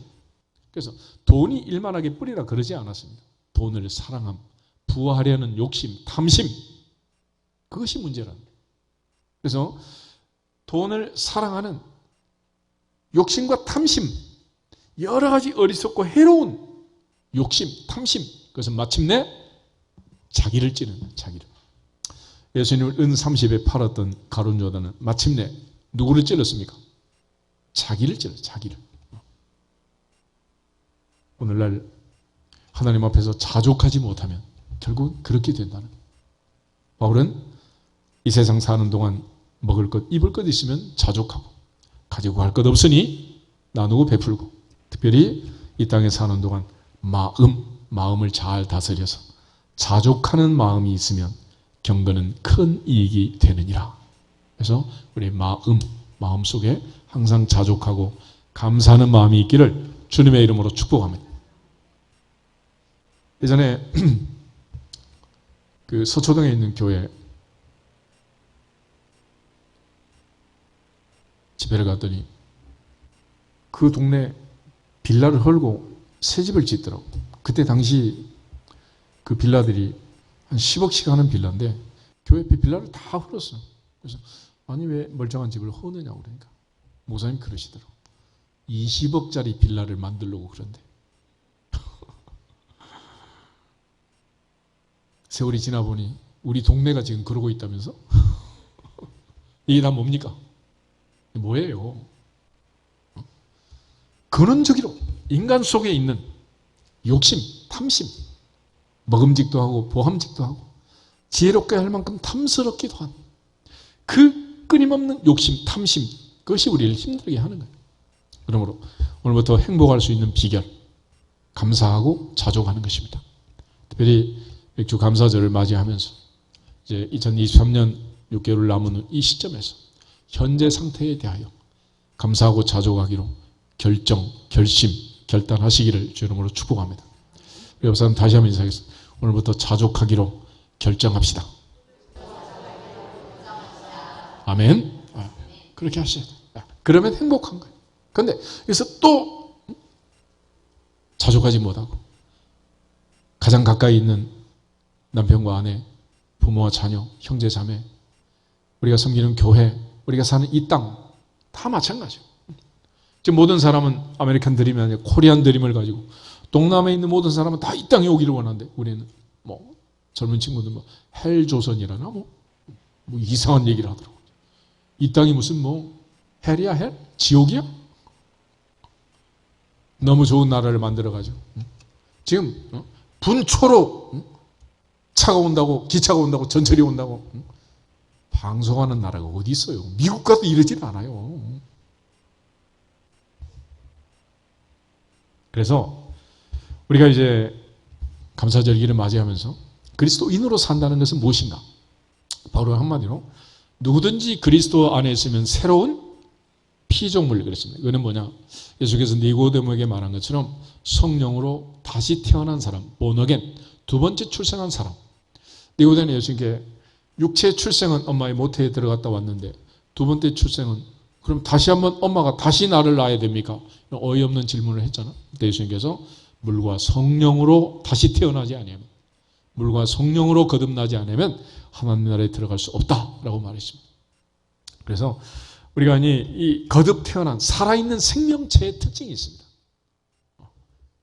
그래서 돈이 일만하게 뿌리라 그러지 않았습니다. 돈을 사랑함, 부하려는 욕심, 탐심, 그것이 문제랍니다. 그래서 돈을 사랑하는 욕심과 탐심, 여러 가지 어리석고 해로운 욕심, 탐심, 그것은 마침내 자기를 찌르는, 자기를. 예수님을 은 30에 팔았던 가룟 유다는 마침내 누구를 찔렀습니까? 자기를 찔렀어요. 자기를. 오늘날 하나님 앞에서 자족하지 못하면 결국 그렇게 된다는 거예요. 바울은 이 세상 사는 동안 먹을 것, 입을 것 있으면 자족하고, 가지고 갈 것 없으니 나누고 베풀고, 특별히 이 땅에 사는 동안 마음을 잘 다스려서 자족하는 마음이 있으면 경건은 큰 이익이 되느니라. 그래서 우리 마음 속에 항상 자족하고 감사하는 마음이 있기를 주님의 이름으로 축복합니다. 예전에 그 서초동에 있는 교회 집회를 갔더니 그 동네 빌라를 헐고 새 집을 짓더라고. 그때 당시 그 빌라들이 한 10억씩 하는 빌라인데 교회 빌라를 다 헐었어. 그래서 아니 왜 멀쩡한 집을 허느냐고 그러니까 목사님 그러시더라고. 20억짜리 빌라를 만들려고 그런데 세월이 지나보니 우리 동네가 지금 그러고 있다면서? 이게 다 뭡니까? 뭐예요? 근원적으로 인간 속에 있는 욕심, 탐심, 먹음직도 하고 보함직도 하고 지혜롭게 할 만큼 탐스럽기도 한 그 끊임없는 욕심, 탐심, 그것이 우리를 힘들게 하는 거예요. 그러므로 오늘부터 행복할 수 있는 비결, 감사하고 자족하는 것입니다. 특별히 맥주 감사절을 맞이하면서 이제 2023년 6개월 남은 이 시점에서 현재 상태에 대하여 감사하고 자족하기로 결단하시기를 주 이름으로 축복합니다. 우리 옆 사람 다시 한번 인사하겠습니다. 오늘부터 자족하기로 결정합시다. 아멘. 그렇게 하셔야 돼요. 그러면 행복한 거예요. 그런데 여기서 또 자족하지 못하고 가장 가까이 있는 남편과 아내, 부모와 자녀, 형제, 자매, 우리가 섬기는 교회, 우리가 사는 이 땅 다 마찬가지예요. 지금 모든 사람은 아메리칸 드림이 아니라 코리안 드림을 가지고 동남아에 있는 모든 사람은 다 이 땅에 오기를 원하는데 우리는 뭐 젊은 친구들 뭐 헬조선이라나 뭐 이상한 얘기를 하더라고요. 이 땅이 무슨 뭐 헬이야 헬? 지옥이야? 너무 좋은 나라를 만들어가지고 지금 분초로 차가 온다고 기차가 온다고 전철이 온다고 방송하는 나라가 어디 있어요? 미국 가도 이러질 않아요. 그래서 우리가 이제 감사절기를 맞이하면서 그리스도인으로 산다는 것은 무엇인가? 바로 한마디로 누구든지 그리스도 안에 있으면 새로운 피조물 그랬습니다. 이거는 뭐냐? 예수께서 니고데모에게 말한 것처럼 성령으로 다시 태어난 사람, born again, 두 번째 출생한 사람. 니고데모는 예수님께 육체의 출생은 엄마의 모태에 들어갔다 왔는데 두 번째 출생은 그럼 다시 한번 엄마가 다시 나를 낳아야 됩니까? 어이없는 질문을 했잖아. 그때 예수님께서 물과 성령으로 다시 태어나지 않으면, 물과 성령으로 거듭나지 않으면 하나님 나라에 들어갈 수 없다라고 말했습니다. 그래서 우리가 이 거듭 태어난 살아있는 생명체의 특징이 있습니다.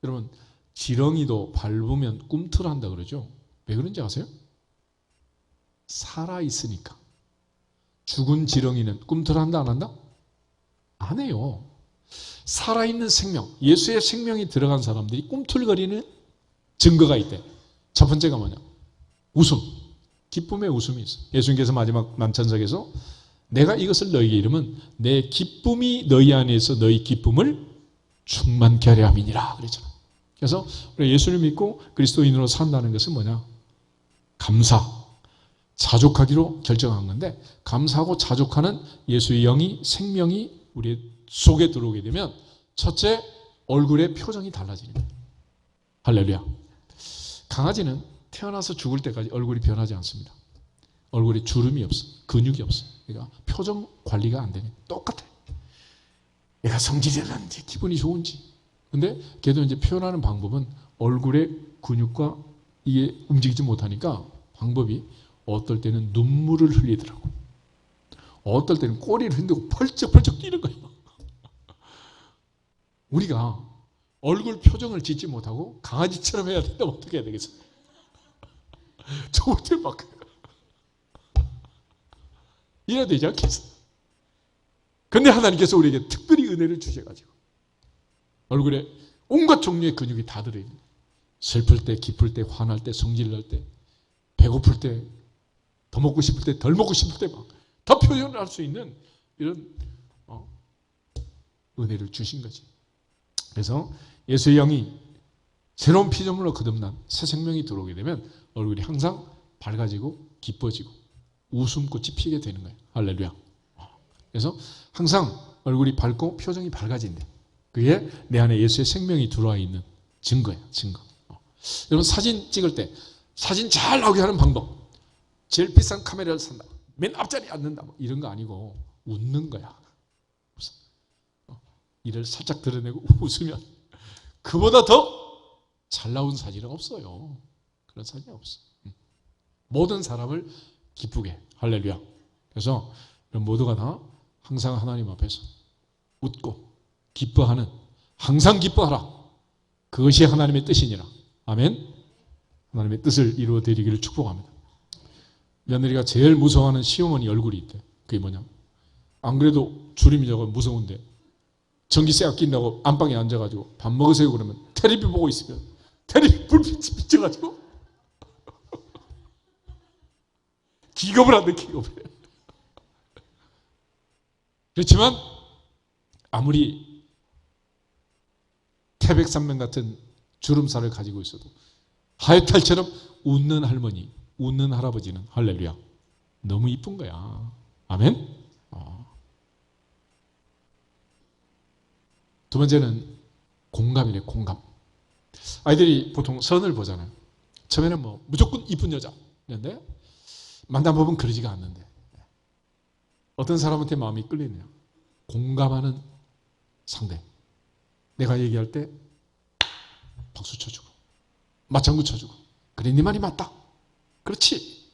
여러분 지렁이도 밟으면 꿈틀한다 그러죠. 왜 그런지 아세요? 살아있으니까. 죽은 지렁이는 꿈틀한다 안 한다? 안 해요. 살아있는 생명, 예수의 생명이 들어간 사람들이 꿈틀거리는 증거가 있대. 첫 번째가 뭐냐? 웃음, 기쁨의 웃음이 있어. 예수님께서 마지막 만찬석에서 내가 이것을 너희에게 이르면 내 기쁨이 너희 안에 있어 너희 기쁨을 충만케 하려 함이니라 그랬잖아. 그래서 우리가 예수를 믿고 그리스도인으로 산다는 것은 뭐냐? 감사, 자족하기로 결정한 건데 감사하고 자족하는 예수의 영이 생명이 우리 속에 들어오게 되면 첫째 얼굴의 표정이 달라지는 거예요. 할렐루야. 강아지는 태어나서 죽을 때까지 얼굴이 변하지 않습니다. 얼굴에 주름이 없어. 근육이 없어. 그러니까 표정 관리가 안 되네. 똑같아. 얘가 성질이 나는지 기분이 좋은지. 근데 걔도 이제 표현하는 방법은 얼굴의 근육과 이게 움직이지 못하니까 방법이 어떨 때는 눈물을 흘리더라고. 어떨 때는 꼬리를 흔들고 펄쩍펄쩍 뛰는 거예요. 우리가 얼굴 표정을 짓지 못하고 강아지처럼 해야 된다면 어떻게 해야 되겠어? 좋을 때 막 이래야 되지 않겠어? 근데 하나님께서 우리에게 특별히 은혜를 주셔가지고 얼굴에 온갖 종류의 근육이 다 들어있는 거예요. 슬플 때, 기쁠 때, 화날 때, 성질날 때, 배고플 때, 더 먹고 싶을 때, 덜 먹고 싶을 때 막 더 표현을 할 수 있는 이런 은혜를 주신 거지. 그래서 예수의 영이 새로운 피조물로 거듭난 새 생명이 들어오게 되면 얼굴이 항상 밝아지고 기뻐지고 웃음꽃이 피게 되는 거예요. 할렐루야. 그래서 항상 얼굴이 밝고 표정이 밝아진대. 그게 내 안에 예수의 생명이 들어와 있는 증거예요. 증거. 여러분 사진 찍을 때 사진 잘 나오게 하는 방법. 제일 비싼 카메라를 산다. 맨 앞자리에 앉는다. 뭐 이런 거 아니고 웃는 거야. 이를 살짝 드러내고 웃으면 그보다 더 잘 나온 사진은 없어요. 그런 사진이 없어. 모든 사람을 기쁘게. 할렐루야. 그래서 모두가 다 항상 하나님 앞에서 웃고 기뻐하는, 항상 기뻐하라. 그것이 하나님의 뜻이니라. 아멘. 하나님의 뜻을 이루어 드리기를 축복합니다. 며느리가 제일 무서워하는 시어머니 얼굴이 있대. 그게 뭐냐? 안 그래도 주름이 저거 무서운데 전기세 아낀다고 안방에 앉아가지고 밥 먹으세요 그러면 텔레비 보고 있으면 텔레비 불빛이 비쳐가지고 기겁을 한대. 기겁을. 그렇지만 아무리 태백산맥 같은 주름살을 가지고 있어도 하회탈처럼 웃는 할머니, 웃는 할아버지는 할렐루야 너무 이쁜 거야. 아멘. 두 번째는 공감이래. 공감. 아이들이 보통 선을 보잖아요. 처음에는 뭐 무조건 이쁜 여자 그런데 만나보면 그러지가 않는데 어떤 사람한테 마음이 끌리느냐. 공감하는 상대. 내가 얘기할 때 박수 쳐주고 맞장구 쳐주고 그래 네 말이 맞다. 그렇지.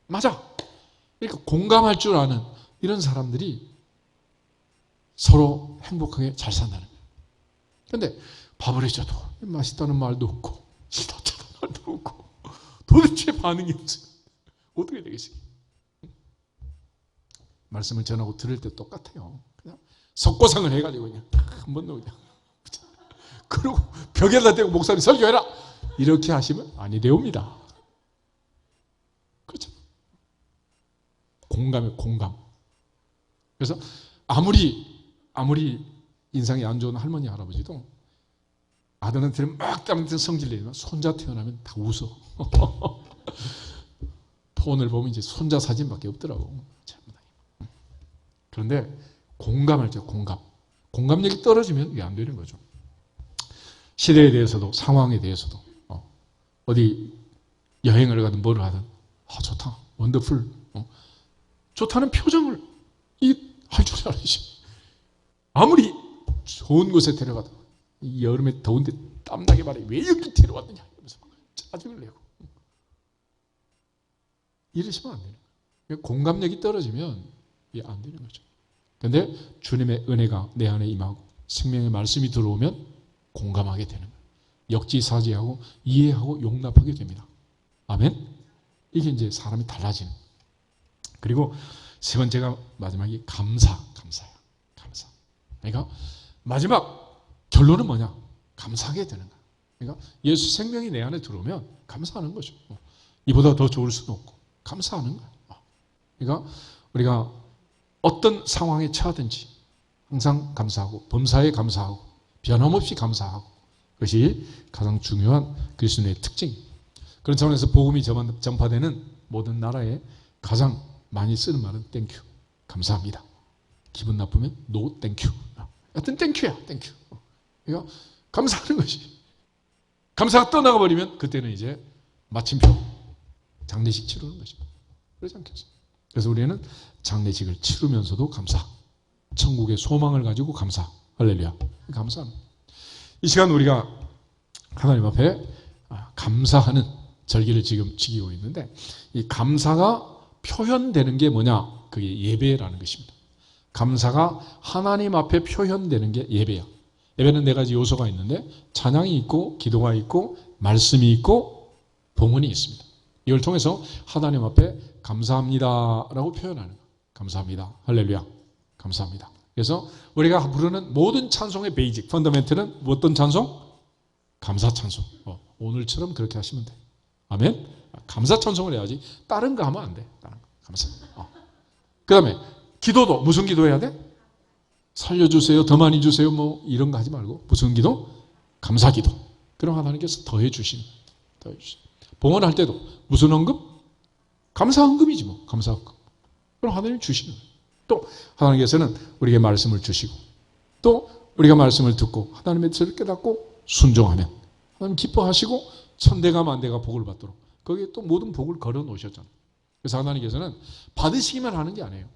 맞아. 그러니까 공감할 줄 아는 이런 사람들이 서로 행복하게 잘 산다는 거예요. 그런데 밥을 해줘도 맛있다는 말도 없고 싫다는 말도 없고 도대체 반응이 없어요. 어떻게 되겠어요? 말씀을 전하고 들을 때 똑같아요. 그냥 석고상을 해가지고 그냥 한 번 더 그냥 그리고 벽에다 대고 목사님 설교해라 이렇게 하시면 아니 되옵니다. 그렇죠? 공감에 공감. 그래서 아무리 인상이 안 좋은 할머니 할아버지도 아들한테는 막 땀든 성질 내지만 손자 태어나면 다 웃어. 폰을 보면 이제 손자 사진밖에 없더라고. 그런데 공감할 때 공감. 공감력이 떨어지면 이게 안 되는 거죠. 시대에 대해서도 상황에 대해서도 어디 여행을 가든 뭐를 하든 좋다. 원더풀. 좋다는 표정을 할 줄 알아야지. 아무리 좋은 곳에 데려가도 이 여름에 더운데 땀나게 말해 왜 여기 데려왔느냐 이러면서 짜증을 내고 이러시면 안 되는 거예요. 공감력이 떨어지면 이게 안 되는 거죠. 그런데 주님의 은혜가 내 안에 임하고 생명의 말씀이 들어오면 공감하게 되는 거예요. 역지사지하고 이해하고 용납하게 됩니다. 아멘. 이게 이제 사람이 달라지는. 그리고 세 번째가 마지막이 감사예요. 감사. 그러니까 마지막 결론은 뭐냐? 감사하게 되는 거야. 그러니까 예수 생명이 내 안에 들어오면 감사하는 거죠. 이보다 더 좋을 수는 없고 감사하는 거야. 그러니까 우리가 어떤 상황에 처하든지 항상 감사하고 범사에 감사하고 변함없이 감사하고 그것이 가장 중요한 그리스도인의 특징입니다. 그런 차원에서 복음이 전파되는 모든 나라에 가장 많이 쓰는 말은 땡큐, 감사합니다. 기분 나쁘면 노 땡큐. 하여튼 땡큐야, 땡큐. 그러니까 감사하는 것이. 감사가 떠나가 버리면 그때는 이제 마침표. 장례식 치르는 것입니다. 그렇지 않겠어요? 그래서 우리는 장례식을 치르면서도 감사, 천국의 소망을 가지고 감사, 할렐루야, 감사합니다. 이 시간 우리가 하나님 앞에 감사하는 절기를 지금 지키고 있는데, 이 감사가 표현되는 게 뭐냐? 그게 예배라는 것입니다. 감사가 하나님 앞에 표현되는 게 예배야. 예배는 네 가지 요소가 있는데, 찬양이 있고, 기도가 있고, 말씀이 있고, 봉헌이 있습니다. 이걸 통해서 하나님 앞에 감사합니다라고 표현하는 거예요. 감사합니다. 할렐루야. 감사합니다. 그래서 우리가 부르는 모든 찬송의 베이직, 펀더멘트는 어떤 찬송? 감사 찬송. 오늘처럼 그렇게 하시면 돼요. 아멘? 감사 찬송을 해야지 다른 거 하면 안 돼. 다른 거. 감사. 그 다음에 기도도 무슨 기도해야 돼? 살려주세요, 더 많이 주세요, 뭐 이런 거 하지 말고 무슨 기도? 감사 기도. 그럼 하나님께서 더해 주시는. 봉헌할 때도 무슨 헌금? 감사 헌금이지 뭐. 감사 헌금. 그럼 하나님 주시는 거예요. 또 하나님께서는 우리에게 말씀을 주시고, 또 우리가 말씀을 듣고 하나님의 뜻을 깨닫고 순종하면 하나님 기뻐하시고 천대가 만대가 복을 받도록 거기에 또 모든 복을 걸어 놓으셨잖아요. 그래서 하나님께서는 받으시기만 하는 게 아니에요.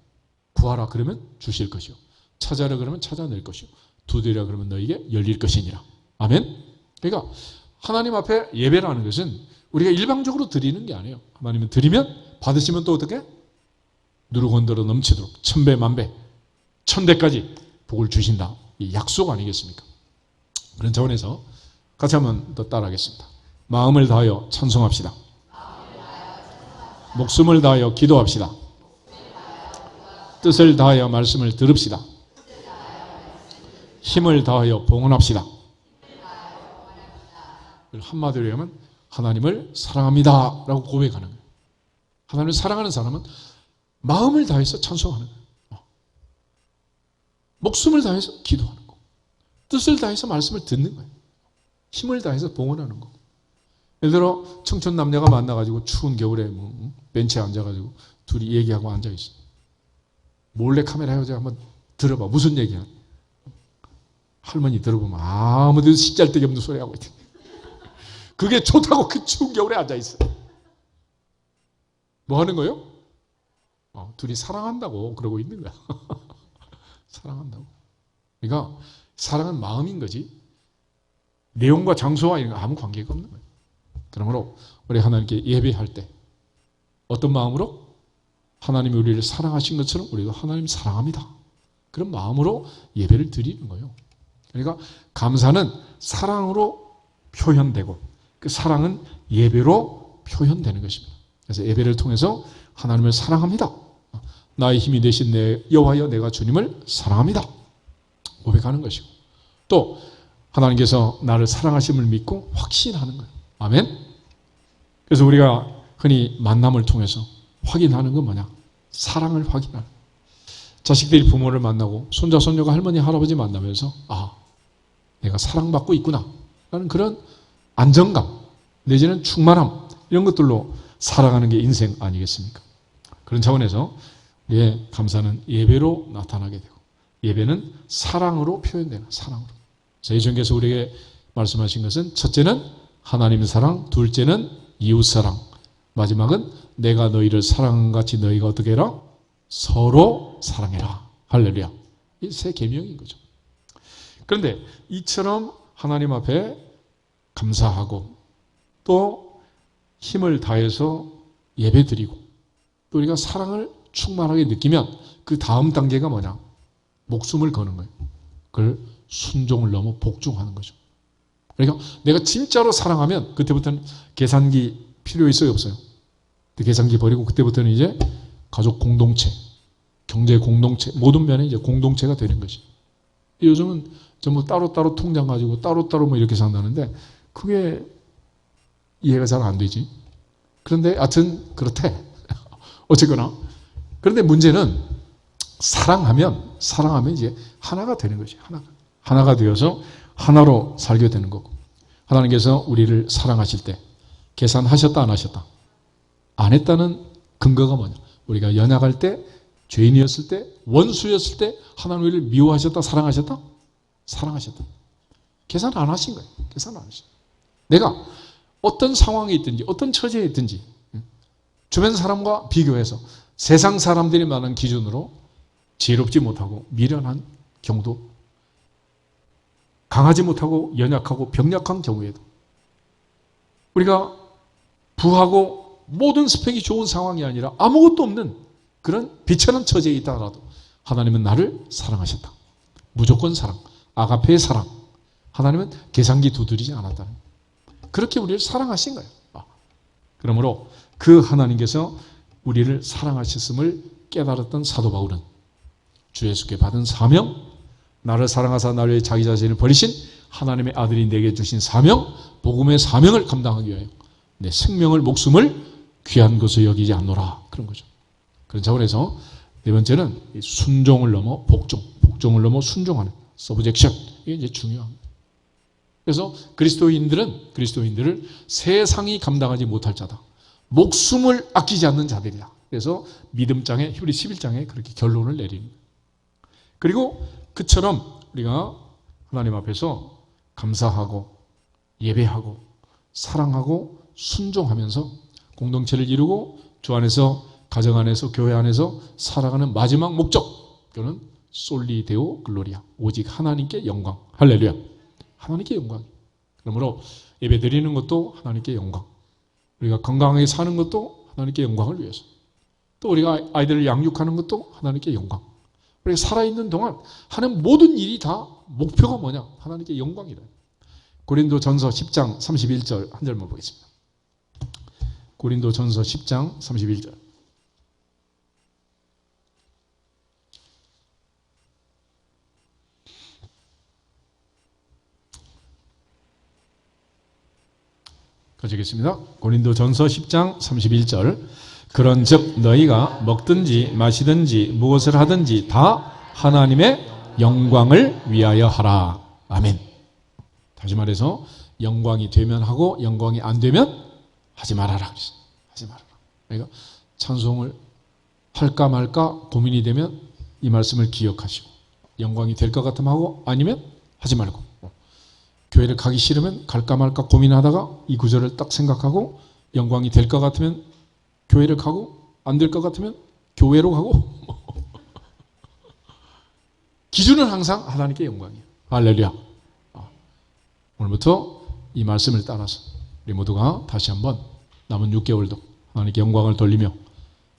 구하라 그러면 주실 것이요, 찾아라 그러면 찾아낼 것이요, 두드리라 그러면 너에게 열릴 것이니라. 아멘. 그러니까 하나님 앞에 예배라는 것은 우리가 일방적으로 드리는 게 아니에요. 하나님은 드리면 받으시면 또 어떻게? 누르건더러 넘치도록 천배 만배 천대까지 복을 주신다. 이 약속 아니겠습니까? 그런 차원에서 같이 한번 더 따라하겠습니다. 마음을 다하여 찬송합시다. 목숨을 다하여 기도합시다. 뜻을 다하여 말씀을 들읍시다. 힘을 다하여 봉헌합시다. 한마디로 하면 하나님을 사랑합니다 라고 고백하는 거예요. 하나님을 사랑하는 사람은 마음을 다해서 찬송하는 거예요. 목숨을 다해서 기도하는 거고, 뜻을 다해서 말씀을 듣는 거예요. 힘을 다해서 봉헌하는 거고. 예를 들어 청춘 남녀가 만나가지고 추운 겨울에 벤치에 앉아가지고 둘이 얘기하고 앉아있어. 몰래 카메라 해가지고 한번 들어봐. 무슨 얘기야? 할머니 들어보면 아무데도 씨잘데기 없는 소리 하고 있대. 그게 좋다고 그 추운 겨울에 앉아있어. 뭐 하는 거예요? 둘이 사랑한다고 그러고 있는 거야. 사랑한다고. 그러니까 사랑은 마음인 거지 내용과 장소와 이런 거 아무 관계가 없는 거예요. 그러므로 우리 하나님께 예배할 때 어떤 마음으로? 하나님이 우리를 사랑하신 것처럼 우리도 하나님 사랑합니다. 그런 마음으로 예배를 드리는 거예요. 그러니까 감사는 사랑으로 표현되고 그 사랑은 예배로 표현되는 것입니다. 그래서 예배를 통해서 하나님을 사랑합니다. 나의 힘이 되신 내 여호와여 내가 주님을 사랑합니다. 고백하는 것이고, 또 하나님께서 나를 사랑하심을 믿고 확신하는 거예요. 아멘. 그래서 우리가 흔히 만남을 통해서 확인하는 건 뭐냐? 사랑을 확인하는. 자식들이 부모를 만나고 손자 손녀가 할머니 할아버지 만나면서 내가 사랑받고 있구나 라는 그런 안정감 내지는 충만함, 이런 것들로 살아가는 게 인생 아니겠습니까? 그런 차원에서 우리의 감사는 예배로 나타나게 되고, 예배는 사랑으로 표현되는, 사랑으로. 예수님께서 우리에게 말씀하신 것은 첫째는 하나님 사랑, 둘째는 이웃 사랑, 마지막은 내가 너희를 사랑한 같이 너희가 어떻게 해라? 서로 사랑해라. 할렐루야. 이 세 계명인 거죠. 그런데 이처럼 하나님 앞에 감사하고 또 힘을 다해서 예배드리고 또 우리가 사랑을 충만하게 느끼면 그 다음 단계가 뭐냐? 목숨을 거는 거예요. 그걸 순종을 넘어 복종하는 거죠. 그러니까 내가 진짜로 사랑하면 그때부터는 계산기 필요 있어요, 없어요? 계산기 버리고 그때부터는 이제 가족 공동체, 경제 공동체, 모든 면에 이제 공동체가 되는 것이. 요즘은 전부 따로따로 통장 가지고 따로따로 뭐 이렇게 산다는데 그게 이해가 잘 안 되지. 그런데 하여튼 그렇대. 어쨌거나. 그런데 문제는 사랑하면 이제 하나가 되는 것이. 하나가 되어서 하나로 살게 되는 거고. 하나님께서 우리를 사랑하실 때 계산하셨다 안 하셨다? 안 했다는 근거가 뭐냐? 우리가 연약할 때, 죄인이었을 때, 원수였을 때 하나님 우리를 미워하셨다 사랑하셨다? 사랑하셨다. 계산 안 하신 거예요. 계산 안 하신 거예요. 내가 어떤 상황에 있든지 어떤 처지에 있든지 주변 사람과 비교해서 세상 사람들이 말하는 기준으로 지혜롭지 못하고 미련한 경우도, 강하지 못하고 연약하고 병약한 경우에도, 우리가 부하고 모든 스펙이 좋은 상황이 아니라 아무것도 없는 그런 비천한 처지에 있다가도 하나님은 나를 사랑하셨다. 무조건 사랑, 아가페의 사랑. 하나님은 계산기 두드리지 않았다는 거예요. 그렇게 우리를 사랑하신 거예요. 그러므로 그 하나님께서 우리를 사랑하셨음을 깨달았던 사도 바울은 주 예수께 받은 사명, 나를 사랑하사 나를 위해 자기 자신을 버리신 하나님의 아들이 내게 주신 사명, 복음의 사명을 감당하기 위하여 내 생명을, 목숨을 귀한 것으로 여기지 않노라. 그런 거죠. 그런 차원에서 네 번째는 순종을 넘어 복종, 복종을 넘어 순종하는 서브젝션. 이게 이제 중요합니다. 그래서 그리스도인들을 세상이 감당하지 못할 자다. 목숨을 아끼지 않는 자들이다. 그래서 믿음장에, 히브리 11장에 그렇게 결론을 내리는 거예요. 그리고 그처럼 우리가 하나님 앞에서 감사하고 예배하고 사랑하고 순종하면서 공동체를 이루고 주 안에서, 가정 안에서, 교회 안에서 살아가는 마지막 목적, 그거는 솔리 데오 글로리아, 오직 하나님께 영광. 할렐루야. 하나님께 영광. 그러므로 예배 드리는 것도 하나님께 영광. 우리가 건강하게 사는 것도 하나님께 영광을 위해서. 또 우리가 아이들을 양육하는 것도 하나님께 영광. 우리가 살아있는 동안 하는 모든 일이 다 목표가 뭐냐? 하나님께 영광이다. 고린도전서 10장 31절 한 절만 보겠습니다. 고린도전서 10장 31절. 가지겠습니다. 고린도전서 10장 31절. 그런즉 너희가 먹든지 마시든지 무엇을 하든지 다 하나님의 영광을 위하여 하라. 아멘. 다시 말해서 영광이 되면 하고 영광이 안 되면 하지 말아라. 하지 말아라. 그러니까 찬송을 할까 말까 고민이 되면 이 말씀을 기억하시고, 영광이 될 것 같으면 하고 아니면 하지 말고, 교회를 가기 싫으면 갈까 말까 고민하다가 이 구절을 딱 생각하고 영광이 될 것 같으면 교회를 가고 안 될 것 같으면 교회로 가고 기준은 항상 하나님께 영광이에요. 할렐루야. 오늘부터 이 말씀을 따라서 우리 모두가 다시 한번 남은 6개월도 하나님께 영광을 돌리며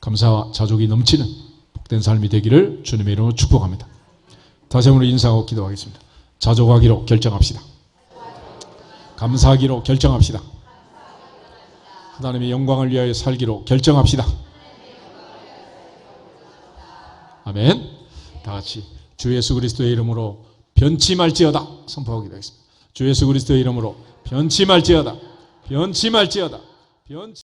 감사와 자족이 넘치는 복된 삶이 되기를 주님의 이름으로 축복합니다. 다시 한번 인사하고 기도하겠습니다. 자족하기로 결정합시다. 감사하기로 결정합시다. 하나님의 영광을 위하여 살기로 결정합시다. 아멘. 다 같이 주 예수 그리스도의 이름으로 변치 말지어다 선포하기도 하겠습니다. 주 예수 그리스도의 이름으로 변치 말지어다. 변치 말지어다. 변치